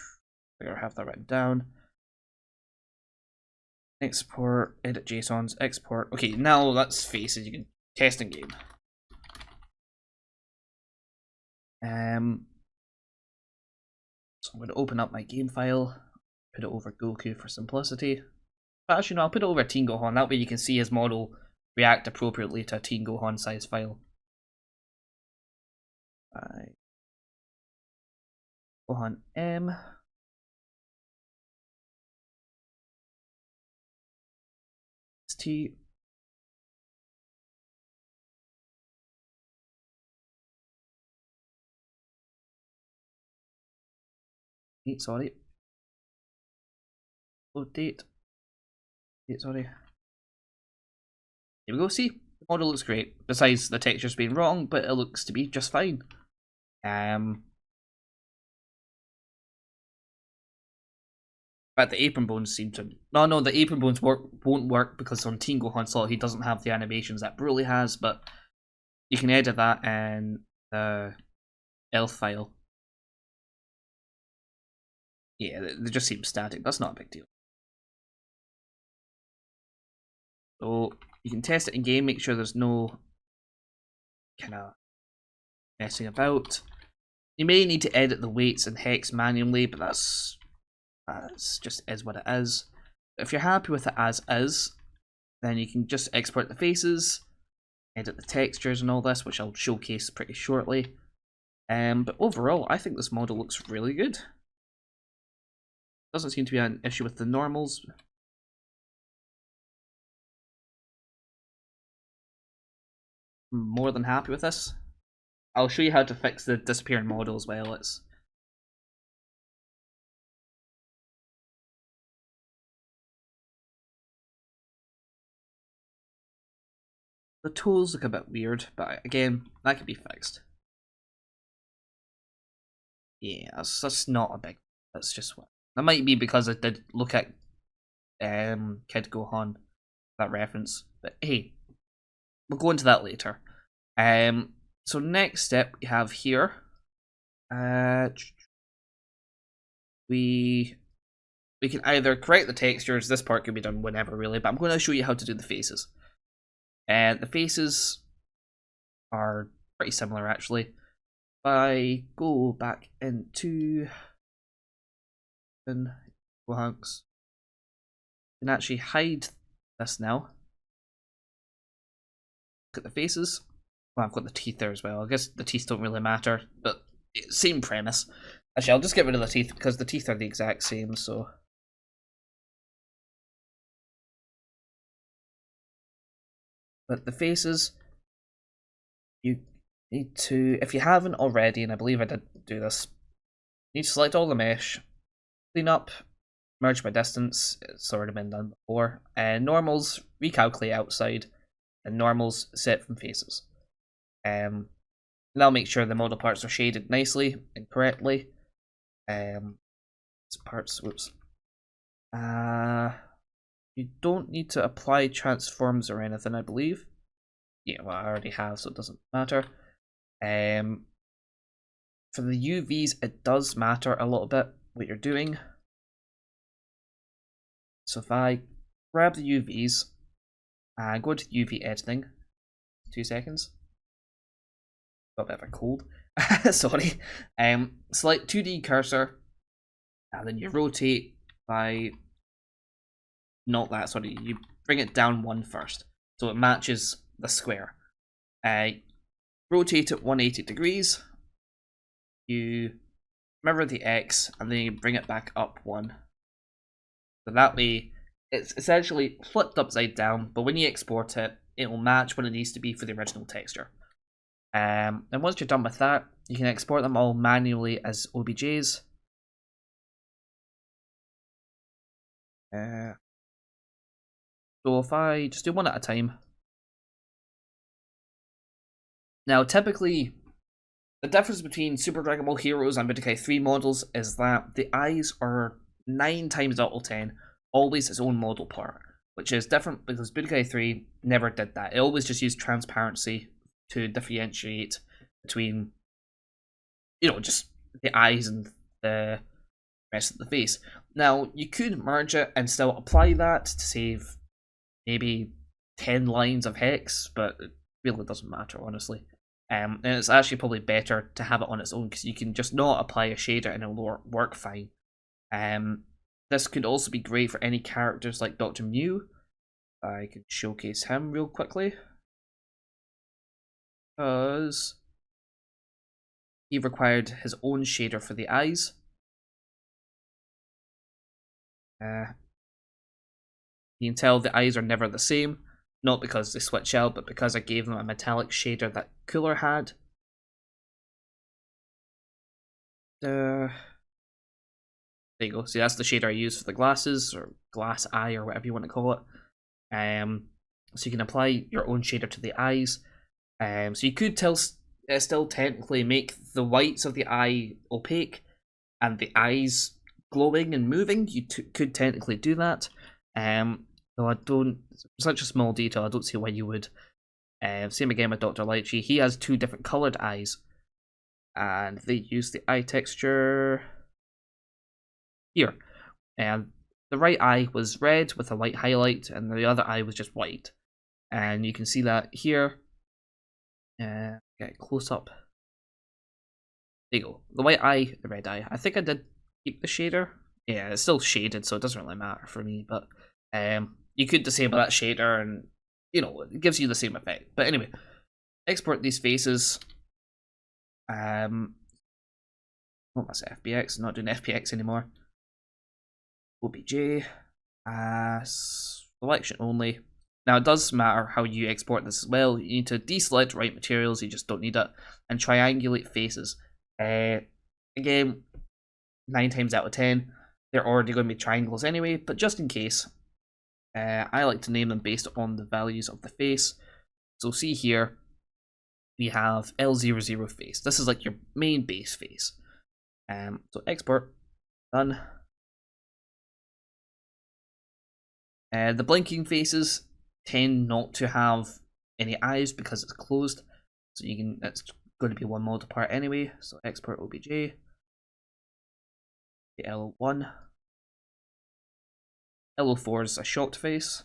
I have that written down. Export, edit JSONs, export. Okay, now that's faces. You can test in game. So I'm going to open up my game file, put it over Goku for simplicity. But actually, no, I'll put it over Teen Gohan. That way you can see his model react appropriately to a Teen Gohan size file. Gohan M. T. Sorry. Load date. Sorry. Here we go. See, the model looks great. Besides the texture's being wrong, but it looks to be just fine. But the apron bones seem to... No, the apron bones won't work because on Teen Gohan Slot he doesn't have the animations that Broly has, but you can edit that in the ELF file. Yeah, they just seem static. That's not a big deal. So you can test it in game, make sure there's no kind of messing about. You may need to edit the weights and hex manually, but that's just is what it is. If you're happy with it as is, then you can just export the faces, edit the textures and all this, which I'll showcase pretty shortly. But overall, I think this model looks really good. Doesn't seem to be an issue with the normals. I'm more than happy with this. I'll show you how to fix the disappearing model as well. The tools look a bit weird, but again, that could be fixed. Yeah, that's not a big... That's just what... That might be because I did look at Kid Gohan, that reference. But hey, we'll go into that later. So next step we have here. We can either correct the textures. This part can be done whenever really, but I'm going to show you how to do the faces. The faces are pretty similar actually. If I go back into Gohanks, you can actually hide this now. Look at the faces. Well, I've got the teeth there as well. I guess the teeth don't really matter, but same premise. Actually, I'll just get rid of the teeth because the teeth are the exact same, so... But the faces, you need to, if you haven't already, and I believe I did do this, you need to select all the mesh, clean up, merge by distance, it's already been done before, and normals, recalculate outside, and normals set from faces. That'll make sure the model parts are shaded nicely and correctly. Parts, whoops. You don't need to apply transforms or anything, I believe. Yeah, well, I already have, so it doesn't matter. For the UVs, it does matter a little bit what you're doing. So if I grab the UVs and go to UV editing, 2 seconds. Got a bit of a cold. Sorry. Select 2D cursor, and then you rotate by... Not that, sorry. You bring it down 1 first, so it matches the square. Rotate it 180 degrees. You mirror the X, and then you bring it back up 1. So that way, it's essentially flipped upside down, but when you export it, it will match what it needs to be for the original texture. And once you're done with that, you can export them all manually as OBJs. So if I just do one at a time. Now, typically, the difference between Super Dragon Ball Heroes and Budokai 3 models is that the eyes are 9 times out of 10 always its own model part, which is different because Budokai 3 never did that. It always just used transparency to differentiate between, just the eyes and the rest of the face. Now, you could merge it and still apply that to save maybe 10 lines of hex, but it really doesn't matter, honestly. And it's actually probably better to have it on its own because you can just not apply a shader and it will work fine. This could also be great for any characters like Dr. Mew. I can showcase him real quickly, because he required his own shader for the eyes. You can tell the eyes are never the same, not because they switch out, but because I gave them a metallic shader that Cooler had. There you go. See, that's the shader I used for the glasses, or glass eye, or whatever you want to call it. So you can apply your own shader to the eyes. So you could still technically make the whites of the eye opaque and the eyes glowing and moving. You could technically do that. Though I don't, such a small detail, I don't see why you would. Same again with Dr. Lychee. He has 2 different coloured eyes, and they use the eye texture here. And the right eye was red with a white highlight, and the other eye was just white. And you can see that here. Get close up. There you go. The white eye, the red eye. I think I did keep the shader. Yeah, it's still shaded, so it doesn't really matter for me. But you could disable that shader, and it gives you the same effect. But anyway, export these faces. Oh, that's FBX. I'm not doing FPX anymore. OBJ. Selection only. Now, it does matter how you export this as well. You need to deselect right materials, you just don't need it, and triangulate faces. Again, 9 times out of 10, they're already going to be triangles anyway, but just in case, I like to name them based on the values of the face. So see here, we have L00 face. This is like your main base face. So export, done. The blinking faces tend not to have any eyes because it's closed, so it's going to be one model part anyway. So export OBJ, L1, L04 is a shocked face.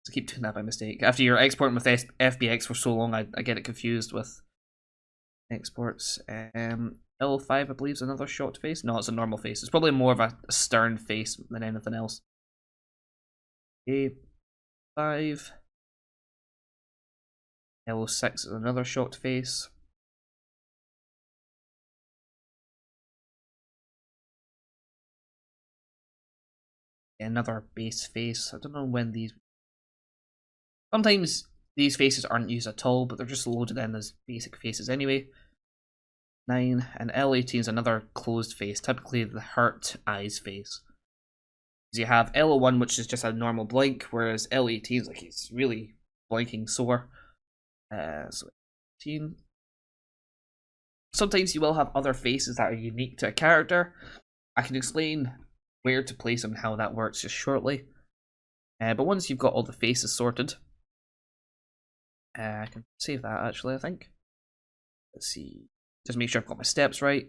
I keep doing that by mistake. After you're exporting with FBX for so long, I get it confused with exports. L5, I believe, is another shocked face. No, it's a normal face. It's probably more of a stern face than anything else. A5. L6 is another shocked face. Another base face. I don't know when these... Sometimes these faces aren't used at all, but they're just loaded in as basic faces anyway. 9, and L18 is another closed face, typically the hurt eyes face. You have L01, which is just a normal blink, whereas L18 is like he's really blinking sore. So 18. Sometimes you will have other faces that are unique to a character. I can explain where to place them and how that works just shortly. But once you've got all the faces sorted, I can save that actually, I think. Let's see. Just make sure I've got my steps right.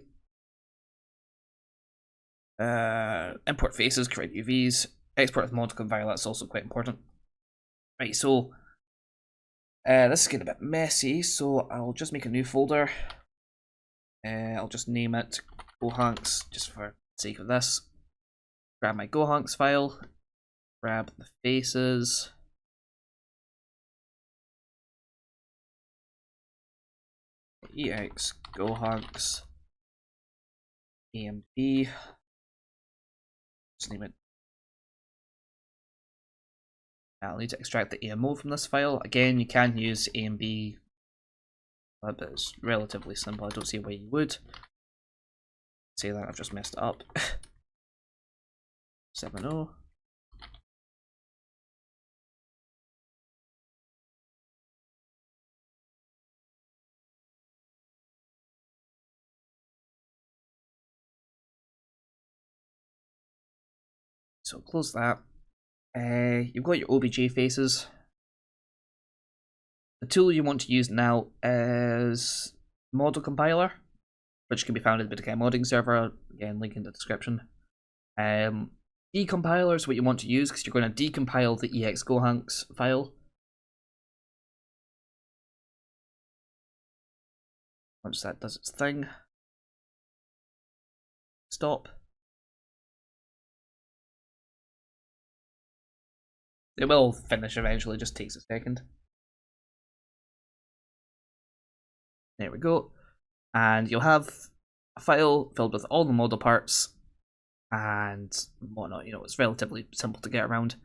Import faces, create UVs, export with multiple environment, that's also quite important. Right, so this is getting a bit messy, so I'll just make a new folder. I'll just name it Gohanks, just for the sake of this. Grab my Gohanks file, grab the faces. EX Gohanks AMD. Just name it. I'll need to extract the AMO from this file. Again, you can use AMB, but it's relatively simple. I don't see why you would. Say that I've just messed it up. 7.0. So close that. You've got your OBJ faces. The tool you want to use now is Model Compiler, which can be found in the Budokai modding server. Again, link in the description. Decompiler is what you want to use because you're going to decompile the exgohanks file. Once that does its thing, stop. It will finish eventually, just takes a second. There we go. And you'll have a file filled with all the model parts and whatnot. You know, it's relatively simple to get around.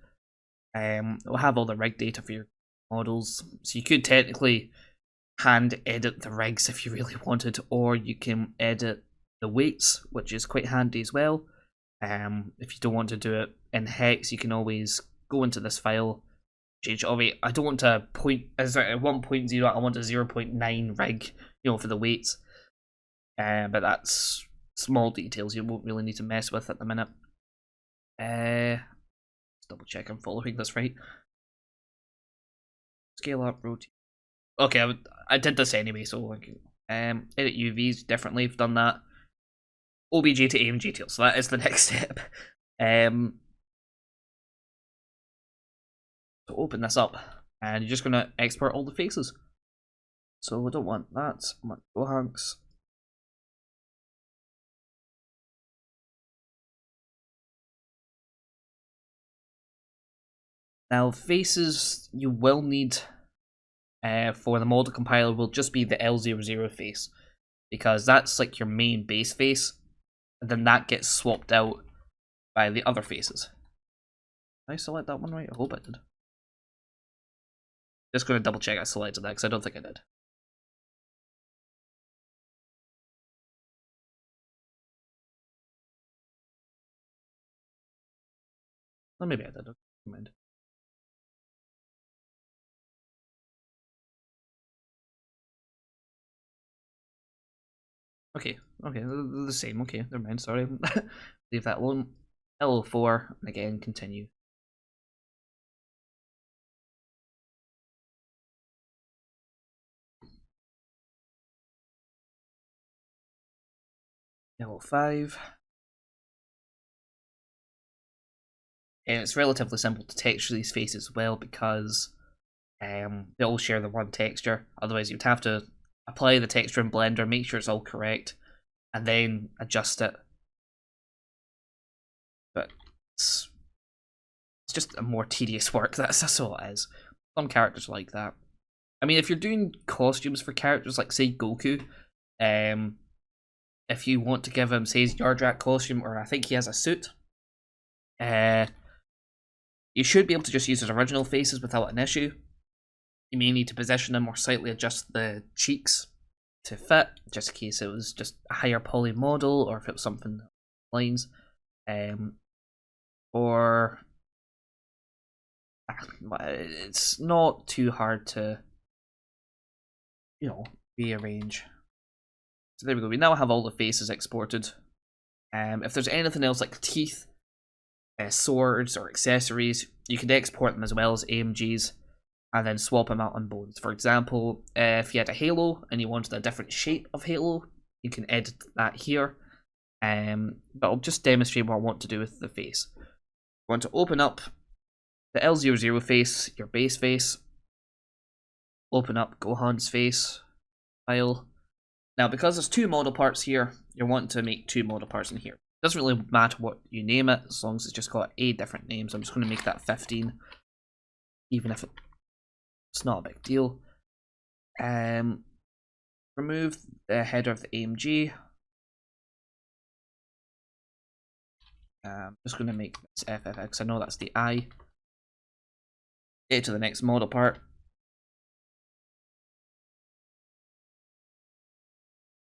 It'll have all the rig data for your models. So you could technically hand edit the rigs if you really wanted, or you can edit the weights, which is quite handy as well. If you don't want to do it in hex, you can always go into this file, change it. Oh wait, I don't want to sorry, 1.0, I want a 0.9 rig, you know, for the weights. But that's small details you won't really need to mess with at the minute. Let's double check I'm following this right. Scale up, rotate. Okay, I did this anyway, so I can edit UVs differently. I've done that. OBJ to AMG tail, so that is the next step. So open this up, and you're just going to export all the faces. So we don't want that. I want gohanks. Now, faces you will need for the model compiler will just be the L00 face, because that's like your main base face, and then that gets swapped out by the other faces. Did I select that one right? I hope I did. Just going to double check I selected that because I don't think I did. Well, maybe I did. Don't mind. Okay, the same. Okay, never mind. Sorry, leave that alone. L04, and again, continue. L5. And it's relatively simple to texture these faces as well because they all share the one texture. Otherwise, you'd have to apply the texture in Blender, make sure it's all correct, and then adjust it. But it's just a more tedious work. That's all it is. Some characters like that. I mean, if you're doing costumes for characters like, say, Goku, if you want to give him, say, his Yardrat costume, or I think he has a suit, you should be able to just use his original faces without an issue. You may need to position them or slightly adjust the cheeks to fit, just in case it was just a higher poly model, or if it was something lines, or it's not too hard to, you know, rearrange. So there we go. We now have all the faces exported. If there's anything else like teeth, swords, or accessories, you can export them as well as AMGs and then swap them out on bones. For example, if you had a halo and you wanted a different shape of halo, you can edit that here. But I'll just demonstrate what I want to do with the face. I want to open up the L00 face, your base face. Open up Gohan's face file. Now, because there's two model parts here, you want to make two model parts in here. It doesn't really matter what you name it, as long as it's just got a different name. So I'm just going to make that 15, even if it's not a big deal. Remove the header of the AMG. I'm just going to make this FFX, because I know that's the I. Get to the next model part.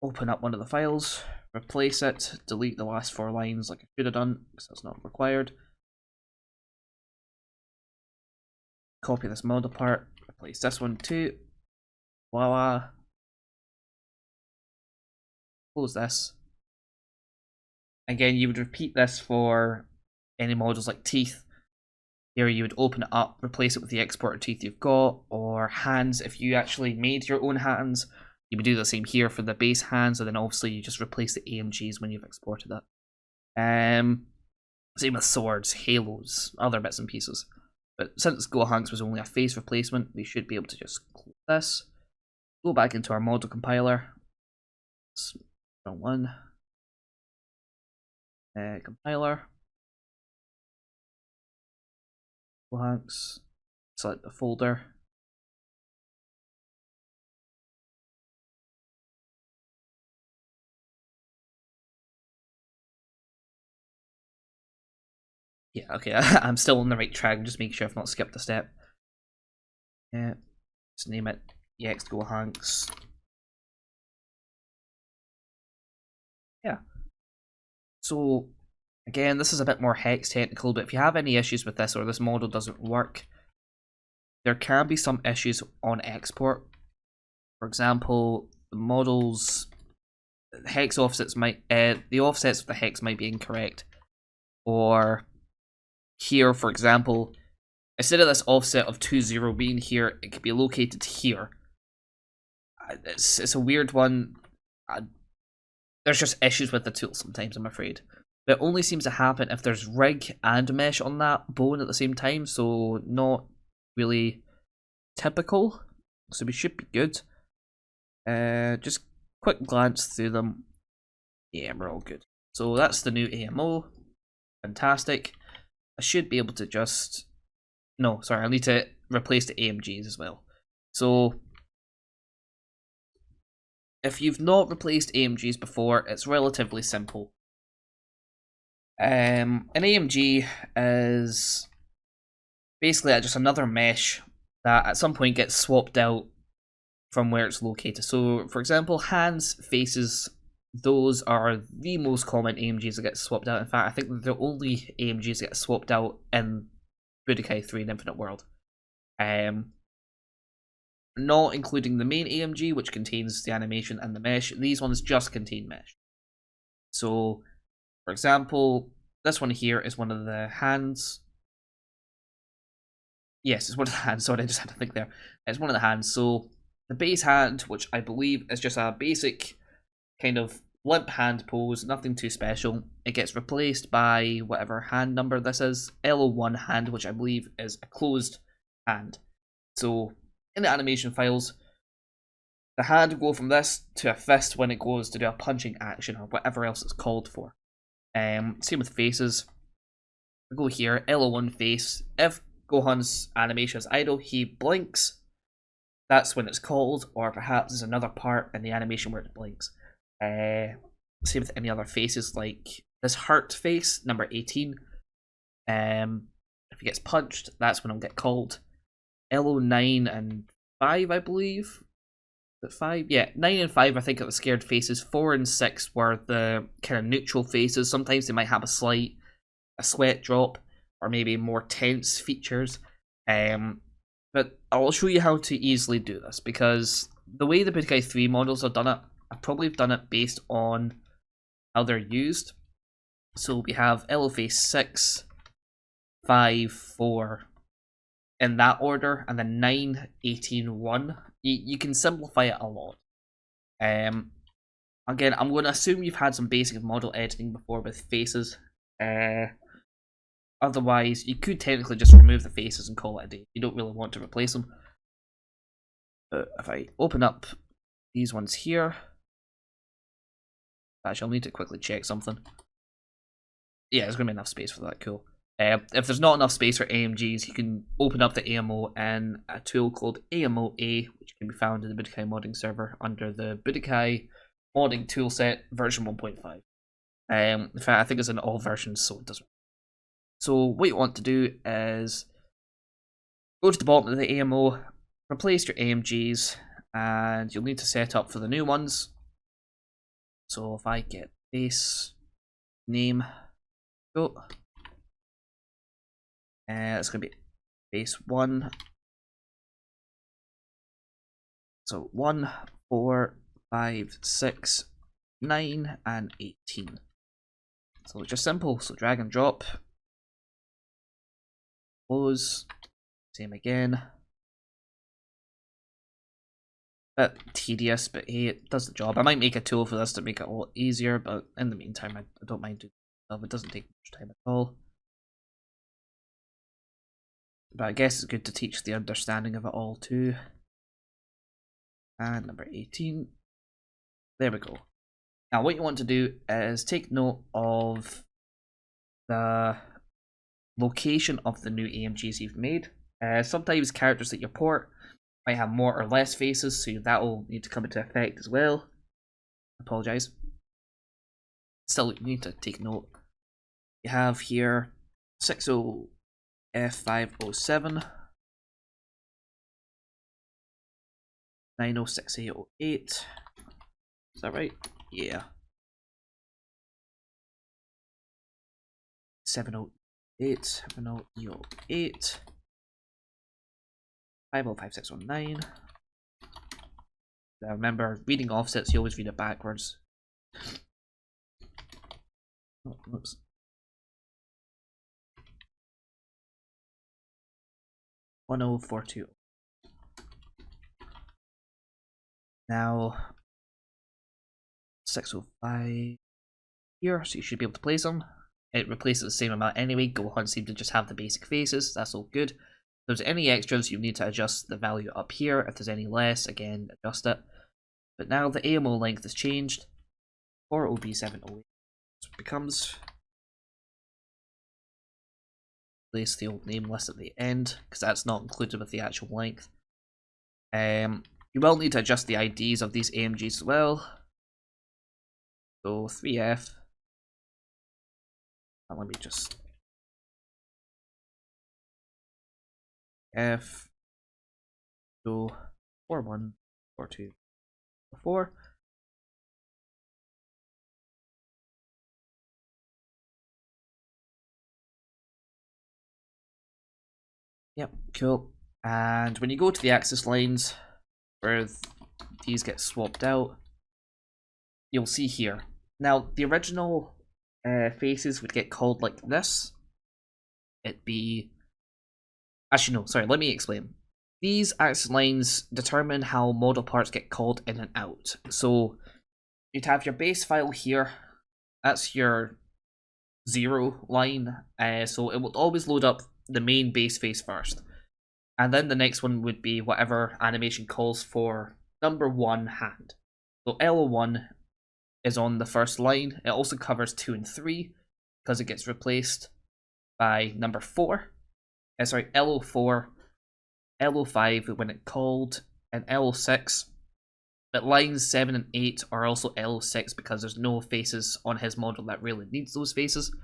Open up one of the files, replace it, delete the last 4 lines like I should have done, because that's not required. Copy this model part, replace this one too. Voila. Close this. Again, you would repeat this for any models like teeth. Here you would open it up, replace it with the exported teeth you've got, or hands. If you actually made your own hands, you would do the same here for the base hands, and then obviously you just replace the AMGs when you've exported it. Same with swords, halos, other bits and pieces. But since Gohanks was only a face replacement, we should be able to just close this. Go back into our model compiler. Wrong one. Compiler. Gohanks. Select the folder. Yeah, okay, I'm still on the right track, just make sure I've not skipped a step. Yeah, just name it EX Gohanks. Yeah. So, again, this is a bit more hex technical, but if you have any issues with this or this model doesn't work, there can be some issues on export. For example, the models, hex offsets might, the offsets of the hex might be incorrect. Or here, for example, instead of this offset of 20 being here, it could be located here. It's a weird one. There's just issues with the tool sometimes, I'm afraid. But it only seems to happen if there's rig and mesh on that bone at the same time, so not really typical. So we should be good. Just quick glance through them. Yeah, we're all good. So that's the new AMO. Fantastic. I should be able to just... No, sorry, I need to replace the AMGs as well. So, if you've not replaced AMGs before, it's relatively simple. An AMG is basically just another mesh that at some point gets swapped out from where it's located. So, for example, hands, faces, those are the most common AMGs that get swapped out. In fact, I think they're the only AMGs that get swapped out in Budokai 3 and Infinite World. Not including the main AMG, which contains the animation and the mesh. These ones just contain mesh. So, for example, this one here is one of the hands. Yes, it's one of the hands. Sorry, I just had to think there. It's one of the hands. So, the base hand, which I believe is just a basic kind of limp hand pose, nothing too special. It gets replaced by whatever hand number this is, LO1 hand, which I believe is a closed hand. So, in the animation files, the hand will go from this to a fist when it goes to do a punching action or whatever else it's called for. Same with faces. We go here, LO1 face. If Gohan's animation is idle, he blinks. That's when it's called, or perhaps there's another part in the animation where it blinks. Same with any other faces, like this heart face, number 18. If he gets punched, that's when it'll get called. LO9 and 5, I believe. Is it 5? Yeah, 9 and 5 I think are the scared faces. 4 and 6 were the kind of neutral faces. Sometimes they might have a sweat drop, or maybe more tense features. But I'll show you how to easily do this, because the way the Budokai 3 models have done it, I've probably done it based on how they're used. So we have LO face 6, 5, 4 in that order, and then 9, 18, 1. You can simplify it a lot. Again, I'm going to assume you've had some basic model editing before with faces. Otherwise, you could technically just remove the faces and call it a day. You don't really want to replace them. But if I open up these ones here, actually, I'll need to quickly check something. Yeah, there's going to be enough space for that, cool. If there's not enough space for AMGs, you can open up the AMO in a tool called AMO-A, which can be found in the Budokai modding server under the Budokai modding toolset version 1.5. In fact, I think it's in all versions, so it doesn't. So what you want to do is go to the bottom of the AMO, replace your AMGs, and you'll need to set up for the new ones. So if I get base name, go. It's going to be base 1. So 1, 4, 5, 6, 9, and 18. So it's just simple. So drag and drop. close, same again. Bit tedious, but hey, it does the job. I might make a tool for this to make it a lot easier, but in the meantime, I don't mind doing it. It doesn't take much time at all. But I guess it's good to teach the understanding of it all too. And number 18. There we go. Now what you want to do is take note of the location of the new AMGs you've made. Sometimes characters that you port might have more or less faces, so that will need to come into effect as well. Apologise. Still, you need to take note. You have here 60F507, 906808. Is that right? Yeah. 708, 708, 505619. Now remember, reading offsets, you always read it backwards. Oh, whoops. One oh four two. Now 605 here, so you should be able to place them. It replaces the same amount anyway. Go on seem to just have the basic faces. That's all good. If there's any extras, you need to adjust the value up here. If there's any less, again, adjust it. But now the AMO length has changed. 4OB708 becomes. Place the old name list at the end, because that's not included with the actual length. You will need to adjust the IDs of these AMGs as well. So 3F. Let me just F. So 41, 42, 44. Yep, cool. And when you go to the axis lines where these get swapped out, you'll see here. Now, the original faces would get called like this. It'd be... Actually, no, sorry, let me explain. These axis lines determine how model parts get called in and out. So, you'd have your base file here. That's your 0 line. So, it will always load up the main base face first. And then the next one would be whatever animation calls for number 1 hand. So, L01 is on the first line. It also covers 2 and 3 because it gets replaced by number 4. Sorry, L04, L05 when it called, and L06. But lines 7 and 8 are also L06 because there's no faces on his model that really needs those faces.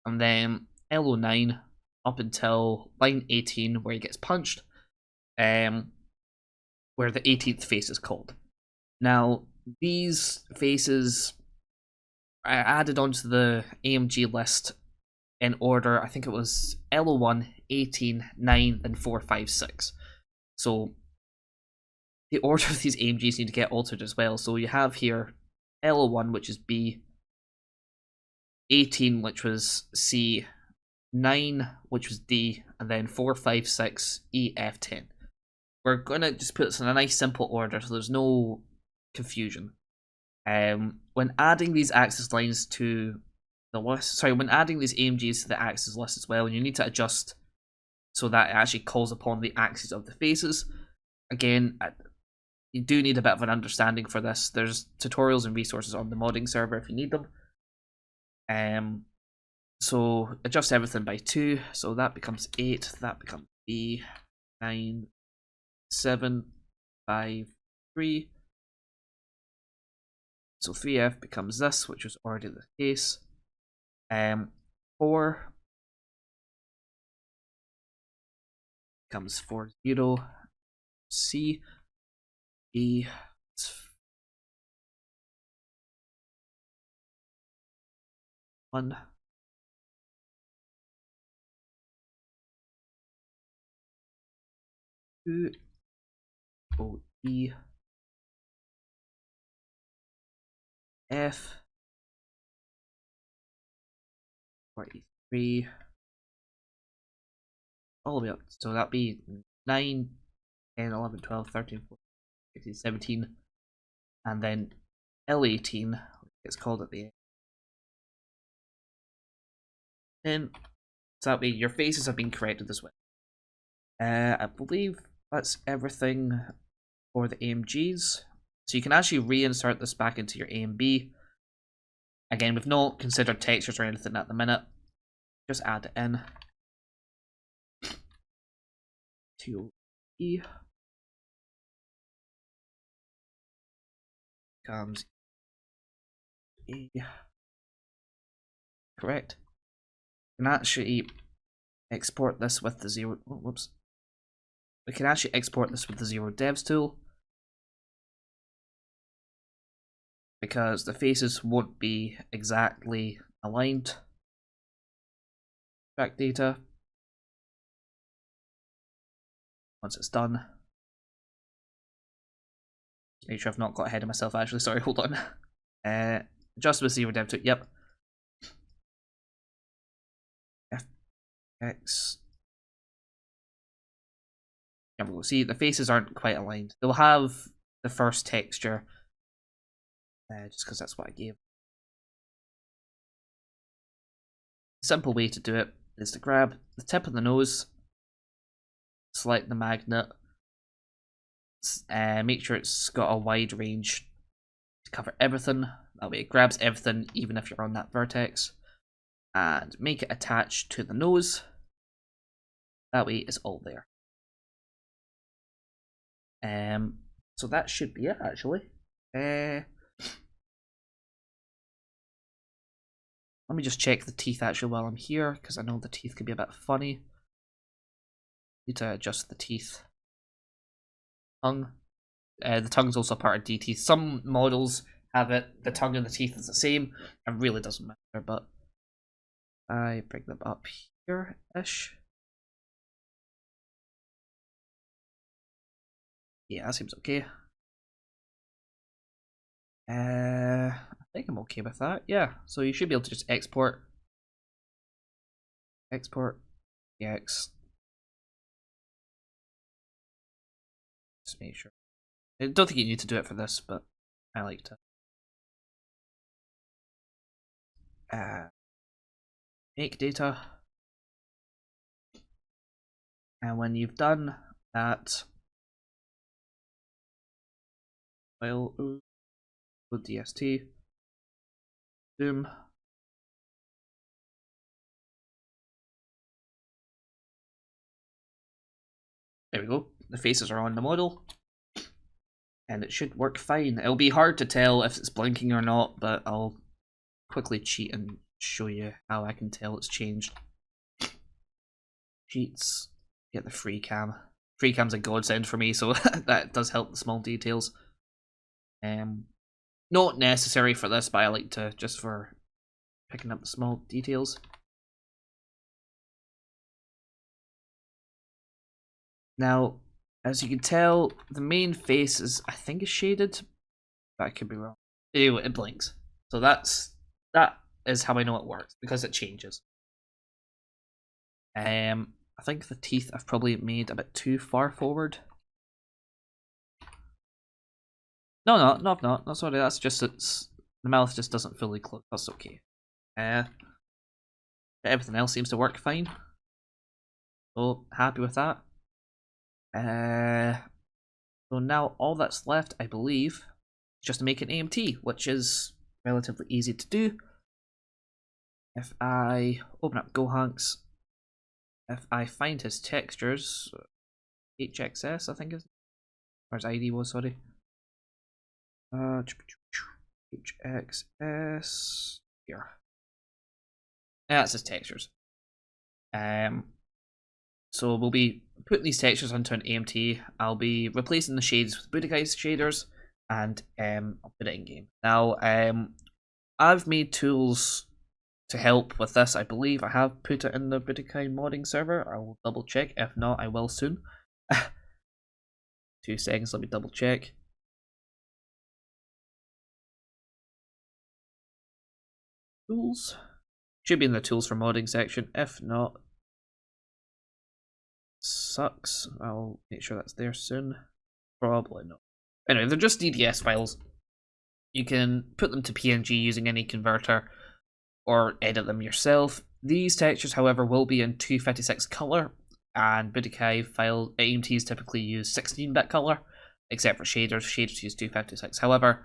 And then L09 up until line 18 where he gets punched, where the 18th face is called. Now, these faces are added onto the AMG list in order. I think it was L01, 18, 9, then 4, 5, 6. So the order of these AMGs need to get altered as well. So you have here L01, which is B, 18, which was C, 9, which was D, and then 4, 5, 6, E, F, 10. We're going to just put this in a nice simple order so there's no confusion. When adding these axis lines to the list, when adding these AMGs to the axis list as well, you need to adjust so that it actually calls upon the axes of the faces. Again, you do need a bit of an understanding for this. There's tutorials and resources on the modding server if you need them. So adjust everything by 2, so that becomes 8, that becomes B, 9, 7, 5, 3. So 3F becomes this, which was already the case. 4 becomes 40. C, E, 1. Two, O, E, F, 43, all the way up. So that'd be 9, 10, 11, 12, 13, 14, 15, 17, and then L18, it's called at the end. And so that'll be your faces have been corrected as well. I believe that's everything for the AMGs. So you can actually reinsert this back into your AMB. Again, we've not considered textures or anything at the minute. Just add it in. To E comes E. Correct. We can actually export this with the zero. Oh, whoops. We can actually export this with the zero devs tool, because the faces won't be exactly aligned. Track data. Once it's done. Make sure I've not got ahead of myself actually, sorry, hold on. Just with zero dev tool, yep. FX. There we go. See, the faces aren't quite aligned. They'll have the first texture, just because that's what I gave. Simple way to do it is to grab the tip of the nose, select the magnet, make sure it's got a wide range to cover everything. That way it grabs everything even if you're on that vertex, and make it attach to the nose. That way it's all there. So that should be it actually. Let me just check the teeth actually while I'm here, because I know the teeth can be a bit funny. Need to adjust the teeth. Tongue. The tongue's also part of D teeth. Some models have it, the tongue and the teeth is the same. It really doesn't matter, but I bring them up here-ish. Yeah, that seems okay. I think I'm okay with that. Yeah, so you should be able to just export. Export. EX. Just make sure. I don't think you need to do it for this, but I like to. Make data. And when you've done that, file DST, zoom. There we go. The faces are on the model, and it should work fine. It'll be hard to tell if it's blinking or not, but I'll quickly cheat and show you how I can tell it's changed. Cheats. Get the free cam. Free cam's a godsend for me, so that does help the small details. Not necessary for this, but I like to just for picking up the small details. Now, as you can tell, the main face is, I think, is shaded, but I could be wrong. Anyway, it blinks. So that is how I know it works, because it changes. I think the teeth I've probably made a bit too far forward. No, I've not. No, sorry, that's just it's the mouth just doesn't fully close. That's okay. Everything else seems to work fine. So happy with that. So now all that's left, I believe, is just to make an AMT, which is relatively easy to do. If I open up GoHunks, if I find his textures, HXS I think is, or his ID was, sorry. HXS here. Yeah, that's his textures. So we'll be putting these textures into an AMT. I'll be replacing the shades with Budokai shaders, and I'll put it in game. Now, I've made tools to help with this. I believe I have put it in the Budokai modding server. I will double check. If not, I will soon. 2 seconds, let me double check. Tools should be in the tools for modding section. If not, sucks. I'll make sure that's there soon. Probably not. Anyway, they're just DDS files. You can put them to PNG using any converter or edit them yourself. These textures, however, will be in 256 color, and Budokai file AMTs typically use 16-bit color, except for shaders. Shaders use 256. However,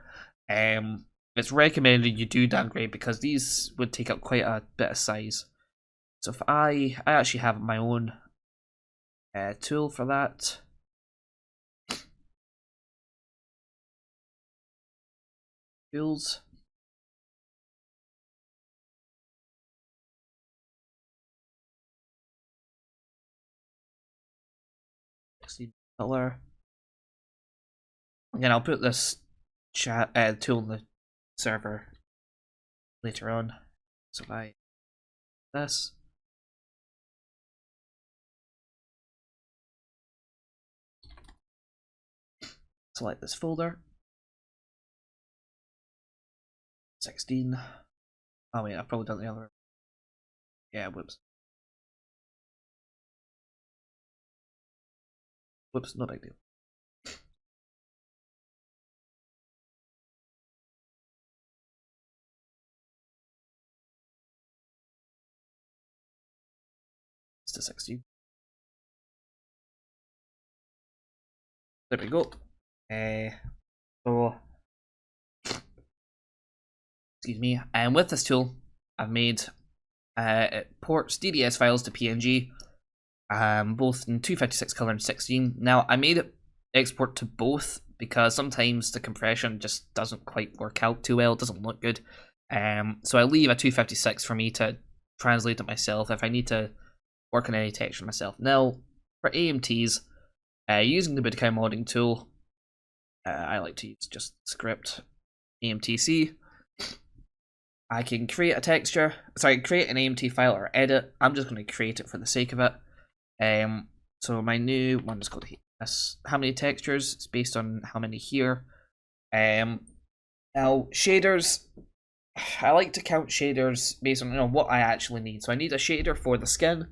it's recommended you do downgrade because these would take up quite a bit of size. So if I actually have my own tool for that. Tools. Color. Again, I'll put this chat tool in the server later on. So if I this. Select this folder. 16. Oh wait, I've probably done the other. Yeah, whoops. Whoops, no big deal. It's to 16. There we go. So, excuse me. And with this tool, I've made it ports DDS files to PNG, both in 256 color and 16. Now, I made it export to both because sometimes the compression just doesn't quite work out too well. It doesn't look good. So I leave a 256 for me to translate it myself if I need to work on any texture myself. Now, for AMTs, using the Budokai modding tool, I like to use just script AMTC. I can create a texture, create an AMT file or edit. I'm just going to create it for the sake of it. So my new one is called how many textures. It's based on how many here. Now shaders, I like to count shaders based on what I actually need. So I need a shader for the skin,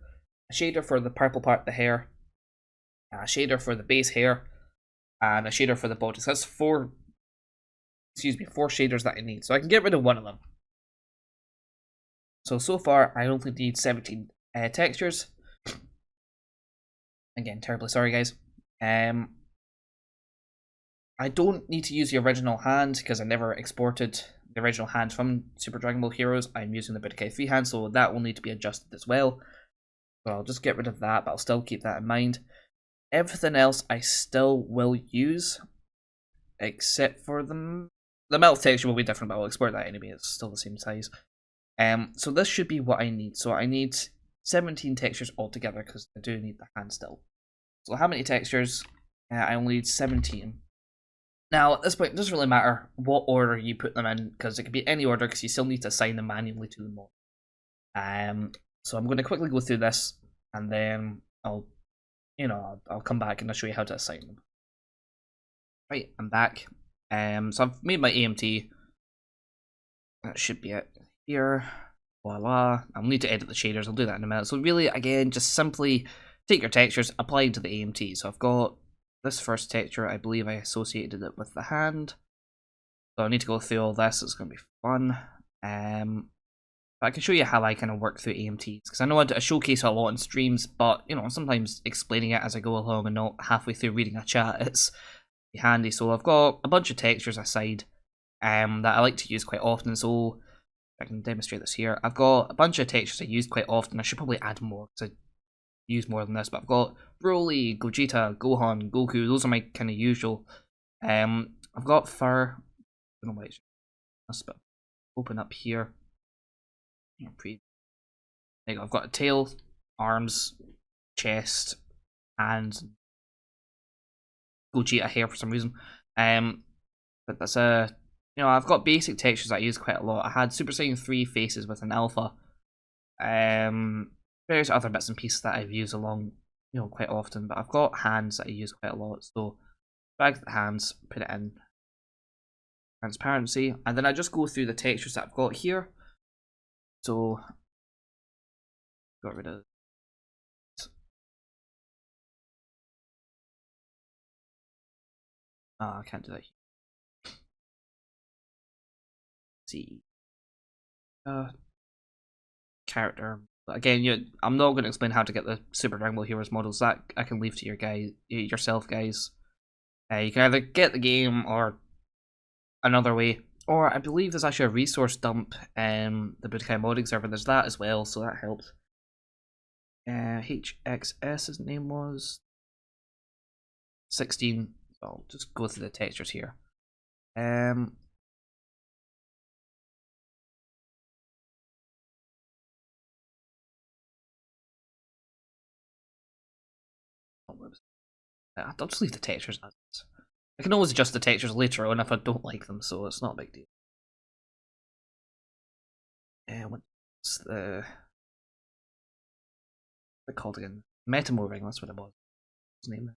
a shader for the purple part of the hair, a shader for the base hair, and a shader for the body. So that's four shaders that I need. So I can get rid of one of them. So far, I only need 17 textures. Again, terribly sorry, guys. I don't need to use the original hand because I never exported the original hand from Super Dragon Ball Heroes. I'm using the Budokai 3 hand, so that will need to be adjusted as well. So I'll just get rid of that, but I'll still keep that in mind. Everything else I still will use, except for the mouth texture will be different, but I'll export that anyway. It's still the same size. So this should be what I need. So I need 17 textures altogether because I do need the hand still. So how many textures? I only need 17. Now at this point, it doesn't really matter what order you put them in because it could be any order because you still need to assign them manually to the mod. So I'm going to quickly go through this and then I'll come back and I'll show you how to assign them. Right, I'm back. So I've made my AMT. That should be it here. Voila. I'll need to edit the shaders. I'll do that in a minute. So really, again, just simply take your textures, apply them to the AMT. So I've got this first texture. I believe I associated it with the hand. So I need to go through all this. It's going to be fun. But I can show you how I kind of work through AMTs because I know I showcase a lot in streams, but sometimes explaining it as I go along and not halfway through reading a chat, it's handy. So I've got a bunch of textures aside that I like to use quite often. So I can demonstrate this here. I've got a bunch of textures I use quite often. I should probably add more because I use more than this, but I've got Broly, Gogeta, Gohan, Goku. Those are my kind of usual. I've got fur. I don't know why it's this, but open up here. There you go. I've got a tail, arms, chest, and Gogeta hair for some reason. But that's I've got basic textures I use quite a lot. I had Super Saiyan 3 faces with an alpha. Various other bits and pieces that I've used along, quite often. But I've got hands that I use quite a lot. So drag the hands, put it in transparency, and then I just go through the textures that I've got here. So got rid of Oh, I can't do that. Let's see. Character. Again, I'm not going to explain how to get the Super Dragon Ball Heroes models. That I can leave to yourself, guys. You can either get the game or another way, or I believe there's actually a resource dump. The Budokai modding server. There's that as well, so that helps. HXS, his name was 16. I'll just go through the textures here. I'll just leave the textures as is. I can always adjust the textures later on if I don't like them, so it's not a big deal. What's the called again? Metamorphing, that's what it was. His name.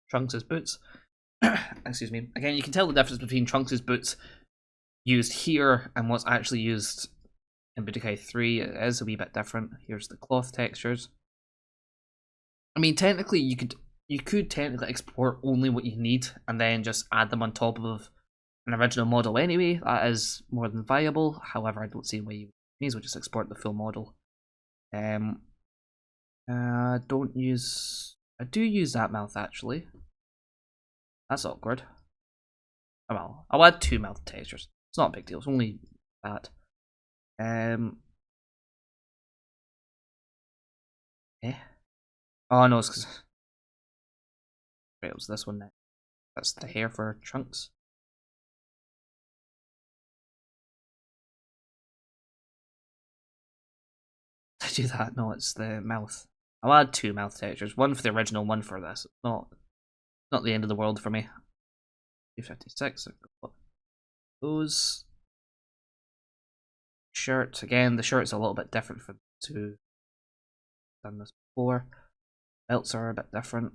Trunks' boots. Excuse me. Again, you can tell the difference between Trunks' boots used here and what's actually used in Budokai 3. It is a wee bit different. Here's the cloth textures. I mean, technically, you could technically export only what you need and then just add them on top of an original model anyway. That is more than viable. However, I don't see why you may as well just export the full model. Don't use. I do use that mouth actually. That's awkward. Oh, well, I'll add 2 mouth textures. It's not a big deal. It's only that. Oh no, it's because it was this one next. That's the hair for Trunks. I do that? No, it's the mouth. I'll add 2 mouth textures. One for the original, one for this. It's not the end of the world for me. 256. Those shirt again. The shirt's a little bit different for two. Done this before. Belts are a bit different.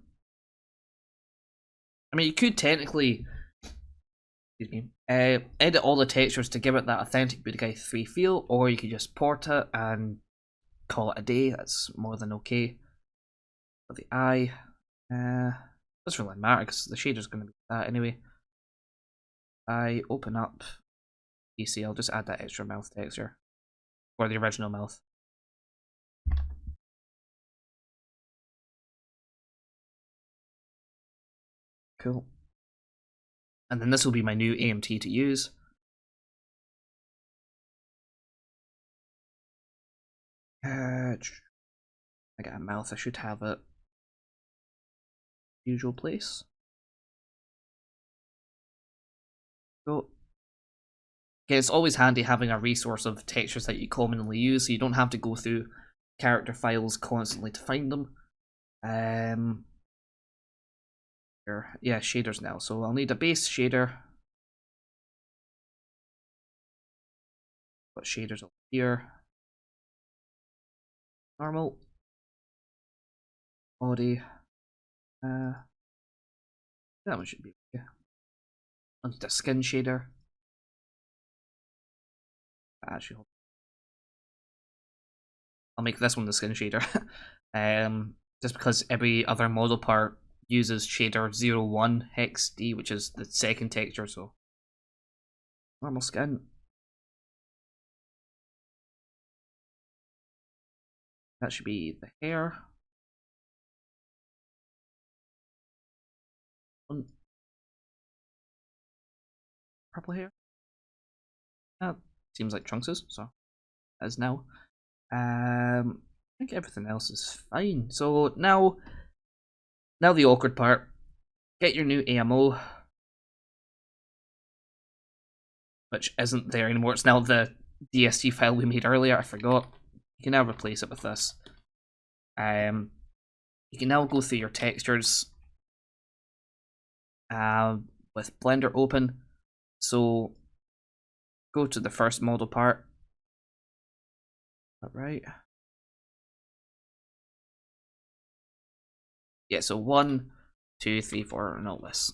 I mean, you could technically, edit all the textures to give it that authentic Budokai 3 feel, or you could just port it and call it a day. That's more than okay. For the eye, doesn't really matter because the shader's going to be that anyway. I open up PC. I'll just add that extra mouth texture for the original mouth. Cool. And then this will be my new AMT to use. I got a mouth. I should have it. Usual place. Go. Okay, it's always handy having a resource of textures that you commonly use, so you don't have to go through character files constantly to find them. Yeah, shaders now. So I'll need a base shader. Got shaders over here. Normal. Body. That one should be okay. I'll need a skin shader. Actually, I'll make this one the skin shader. Just because every other model part uses shader 01 hex D, which is the second texture, so normal skin. That should be the hair. Purple hair. That seems like Trunks's, so as now. I think everything else is fine. So now the awkward part. Get your new AMO, which isn't there anymore. It's now the DST file we made earlier. I forgot. You can now replace it with this. You can now go through your textures with Blender open. So go to the first model part. Alright. Yeah, so 1, 2, 3, 4, and all this.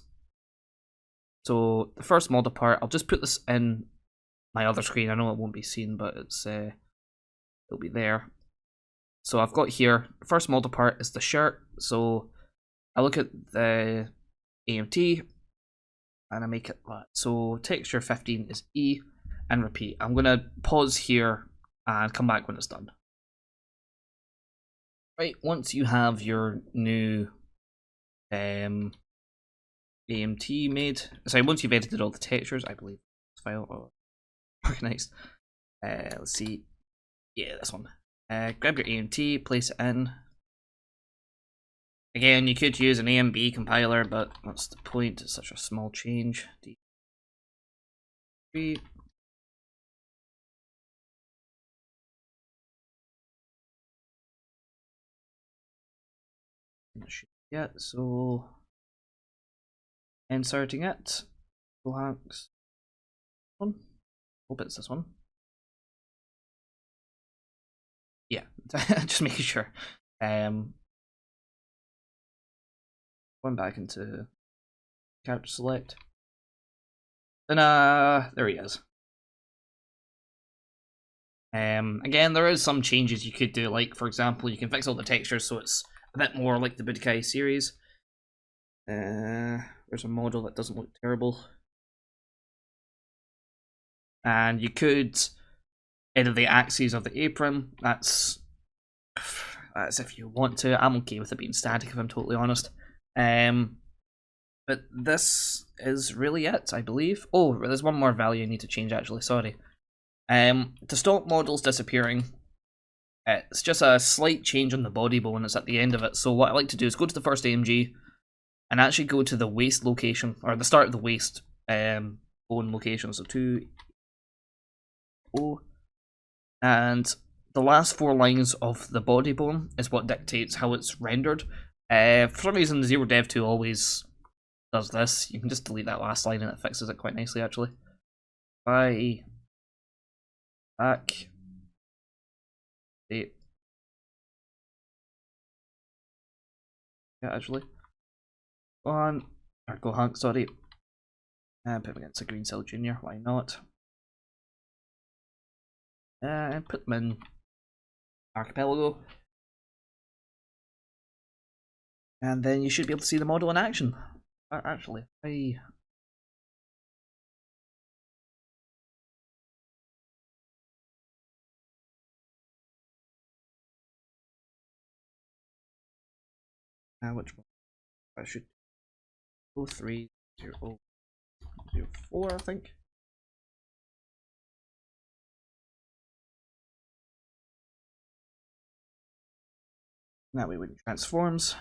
So the first model part, I'll just put this in my other screen. I know it won't be seen, but it'll be there. So I've got here, the first model part is the shirt. So I look at the AMT, and I make it that. So texture 15 is E, and repeat. I'm going to pause here and come back when it's done. Right, once you have your new AMT made, sorry, once you've edited all the textures, I believe this file organized. Let's see, yeah, this one. Grab your AMT, place it in. Again, you could use an AMB compiler, but what's the point? It's such a small change. D3. Yeah, so inserting it. Blanks. One. Hope it's this one. Yeah, just making sure. Going back into character select. Then there he is. Again, there is some changes you could do, like for example, you can fix all the textures so it's a bit more like the Budokai series. There's a model that doesn't look terrible. And you could edit the axes of the apron. That's if you want to. I'm okay with it being static if I'm totally honest. But this is really it, I believe. Oh, there's one more value I need to change actually, sorry. To stop models disappearing, it's just a slight change on the body bone. It's at the end of it. So what I like to do is go to the first AMG and actually go to the waist location, or the start of the waist bone location. So 2, and the last 4 lines of the body bone is what dictates how it's rendered. For some reason, the Zero Dev 2 always does this. You can just delete that last line and it fixes it quite nicely, actually. Back. Yeah, actually. Go Hank, sorry. And put him against a Green Cell Junior, why not? And put them in Archipelago. And then you should be able to see the model in action. Actually, which one? I should 0304, I think. That way when it transforms.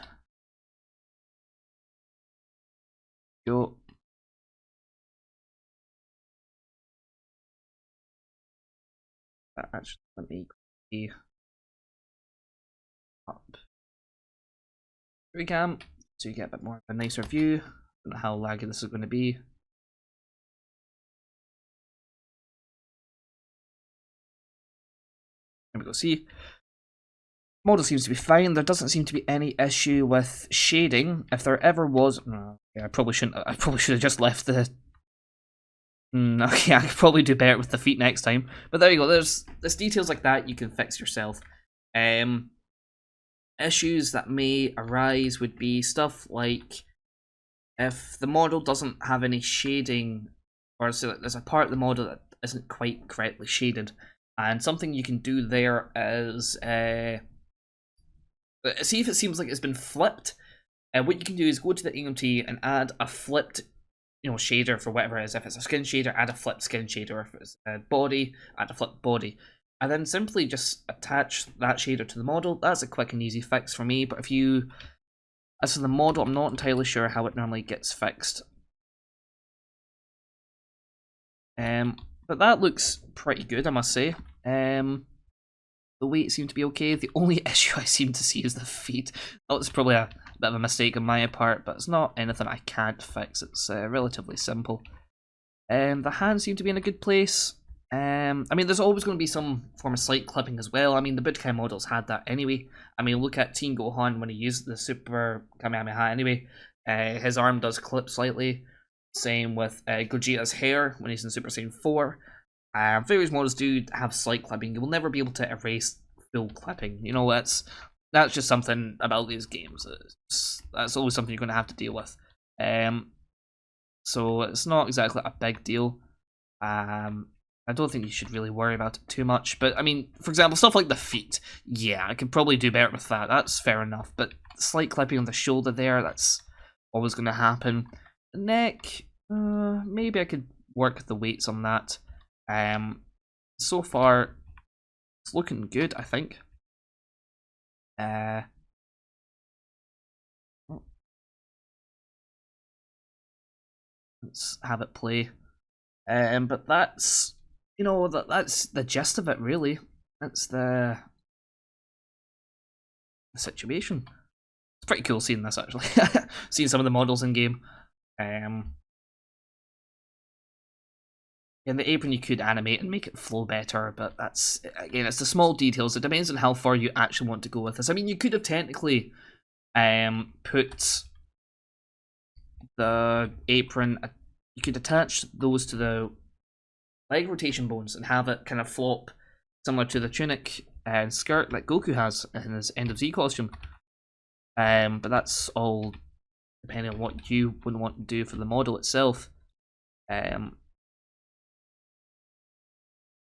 Go. Actually, let me quickly up Recam so you get a bit more of a nicer view. I don't know how laggy this is going to be. There we go. See, model seems to be fine. There doesn't seem to be any issue with shading. If there ever was, no, yeah, I probably shouldn't. I probably should have just left the. Okay, I could probably do better with the feet next time. But there you go. There's details like that you can fix yourself. Issues that may arise would be stuff like if the model doesn't have any shading, or so there's a part of the model that isn't quite correctly shaded, and something you can do there is see if it seems like it's been flipped. What you can do is go to the AMT and add a flipped shader for whatever it is. If it's a skin shader, add a flipped skin shader. If it's a body, add a flipped body. And then simply just attach that shader to the model. That's a quick and easy fix for me. But if you, as for the model, I'm not entirely sure how it normally gets fixed. But that looks pretty good, I must say. The weight seemed to be okay. The only issue I seem to see is the feet. That was probably a bit of a mistake on my part, but it's not anything I can't fix. It's relatively simple. The hands seem to be in a good place. I mean, there's always going to be some form of slight clipping as well. I mean, the Budokai models had that anyway. I mean, look at Teen Gohan when he used the Super Kamehameha anyway. His arm does clip slightly. Same with Gogeta's hair when he's in Super Saiyan 4. Various models do have slight clipping. You will never be able to erase full clipping. You know, that's just something about these games. That's always something you're going to have to deal with. so it's not exactly a big deal. I don't think you should really worry about it too much. But I mean, for example, stuff like the feet, yeah, I could probably do better with that. That's fair enough. But slight clipping on the shoulder there, that's always going to happen. The neck, maybe I could work the weights on that. So far, it's looking good, I think. Let's have it play. But that's, you know, that's the gist of it, really. That's the situation. It's pretty cool seeing this, actually. Seeing some of the models in game. In the apron you could animate and make it flow better, but that's, again, it's the small details. It depends on how far you actually want to go with this. I mean, you could have technically put the apron, you could attach those to the leg rotation bones and have it kind of flop similar to the tunic and skirt like Goku has in his End of Z costume. But that's all depending on what you would want to do for the model itself.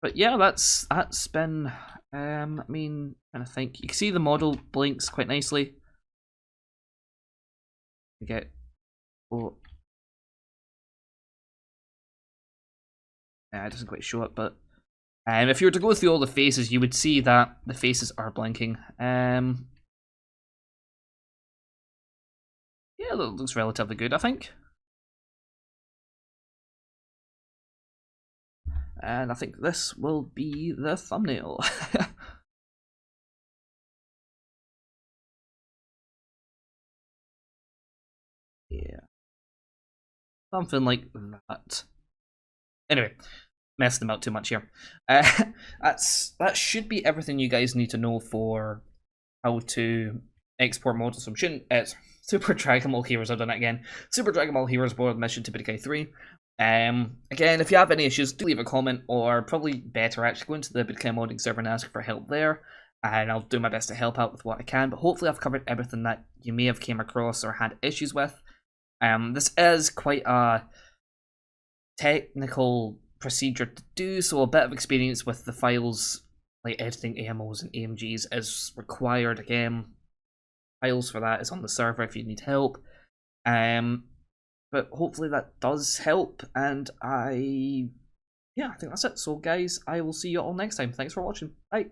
But yeah, that's been, I mean, I'm trying to think. You can see the model blinks quite nicely. You get, oh, it doesn't quite show it, but if you were to go through all the faces, you would see that the faces are blinking. Yeah, that looks relatively good, I think. And I think this will be the thumbnail. Yeah. Something like that. Anyway, messed them out too much here. That should be everything you guys need to know for how to export models from Super Dragon Ball Heroes. I've done it again. Super Dragon Ball Heroes World Mission to Budokai 3. Again, if you have any issues, do leave a comment, or probably better actually go into the Budokai modding server and ask for help there, and I'll do my best to help out with what I can. But hopefully I've covered everything that you may have came across or had issues with. This is quite a technical procedure to do, so a bit of experience with the files, like editing AMOs and AMGs, is required. Again, files for that is on the server if you need help. But hopefully that does help, and I think that's it. So guys, I will see you all next time. Thanks for watching. Bye.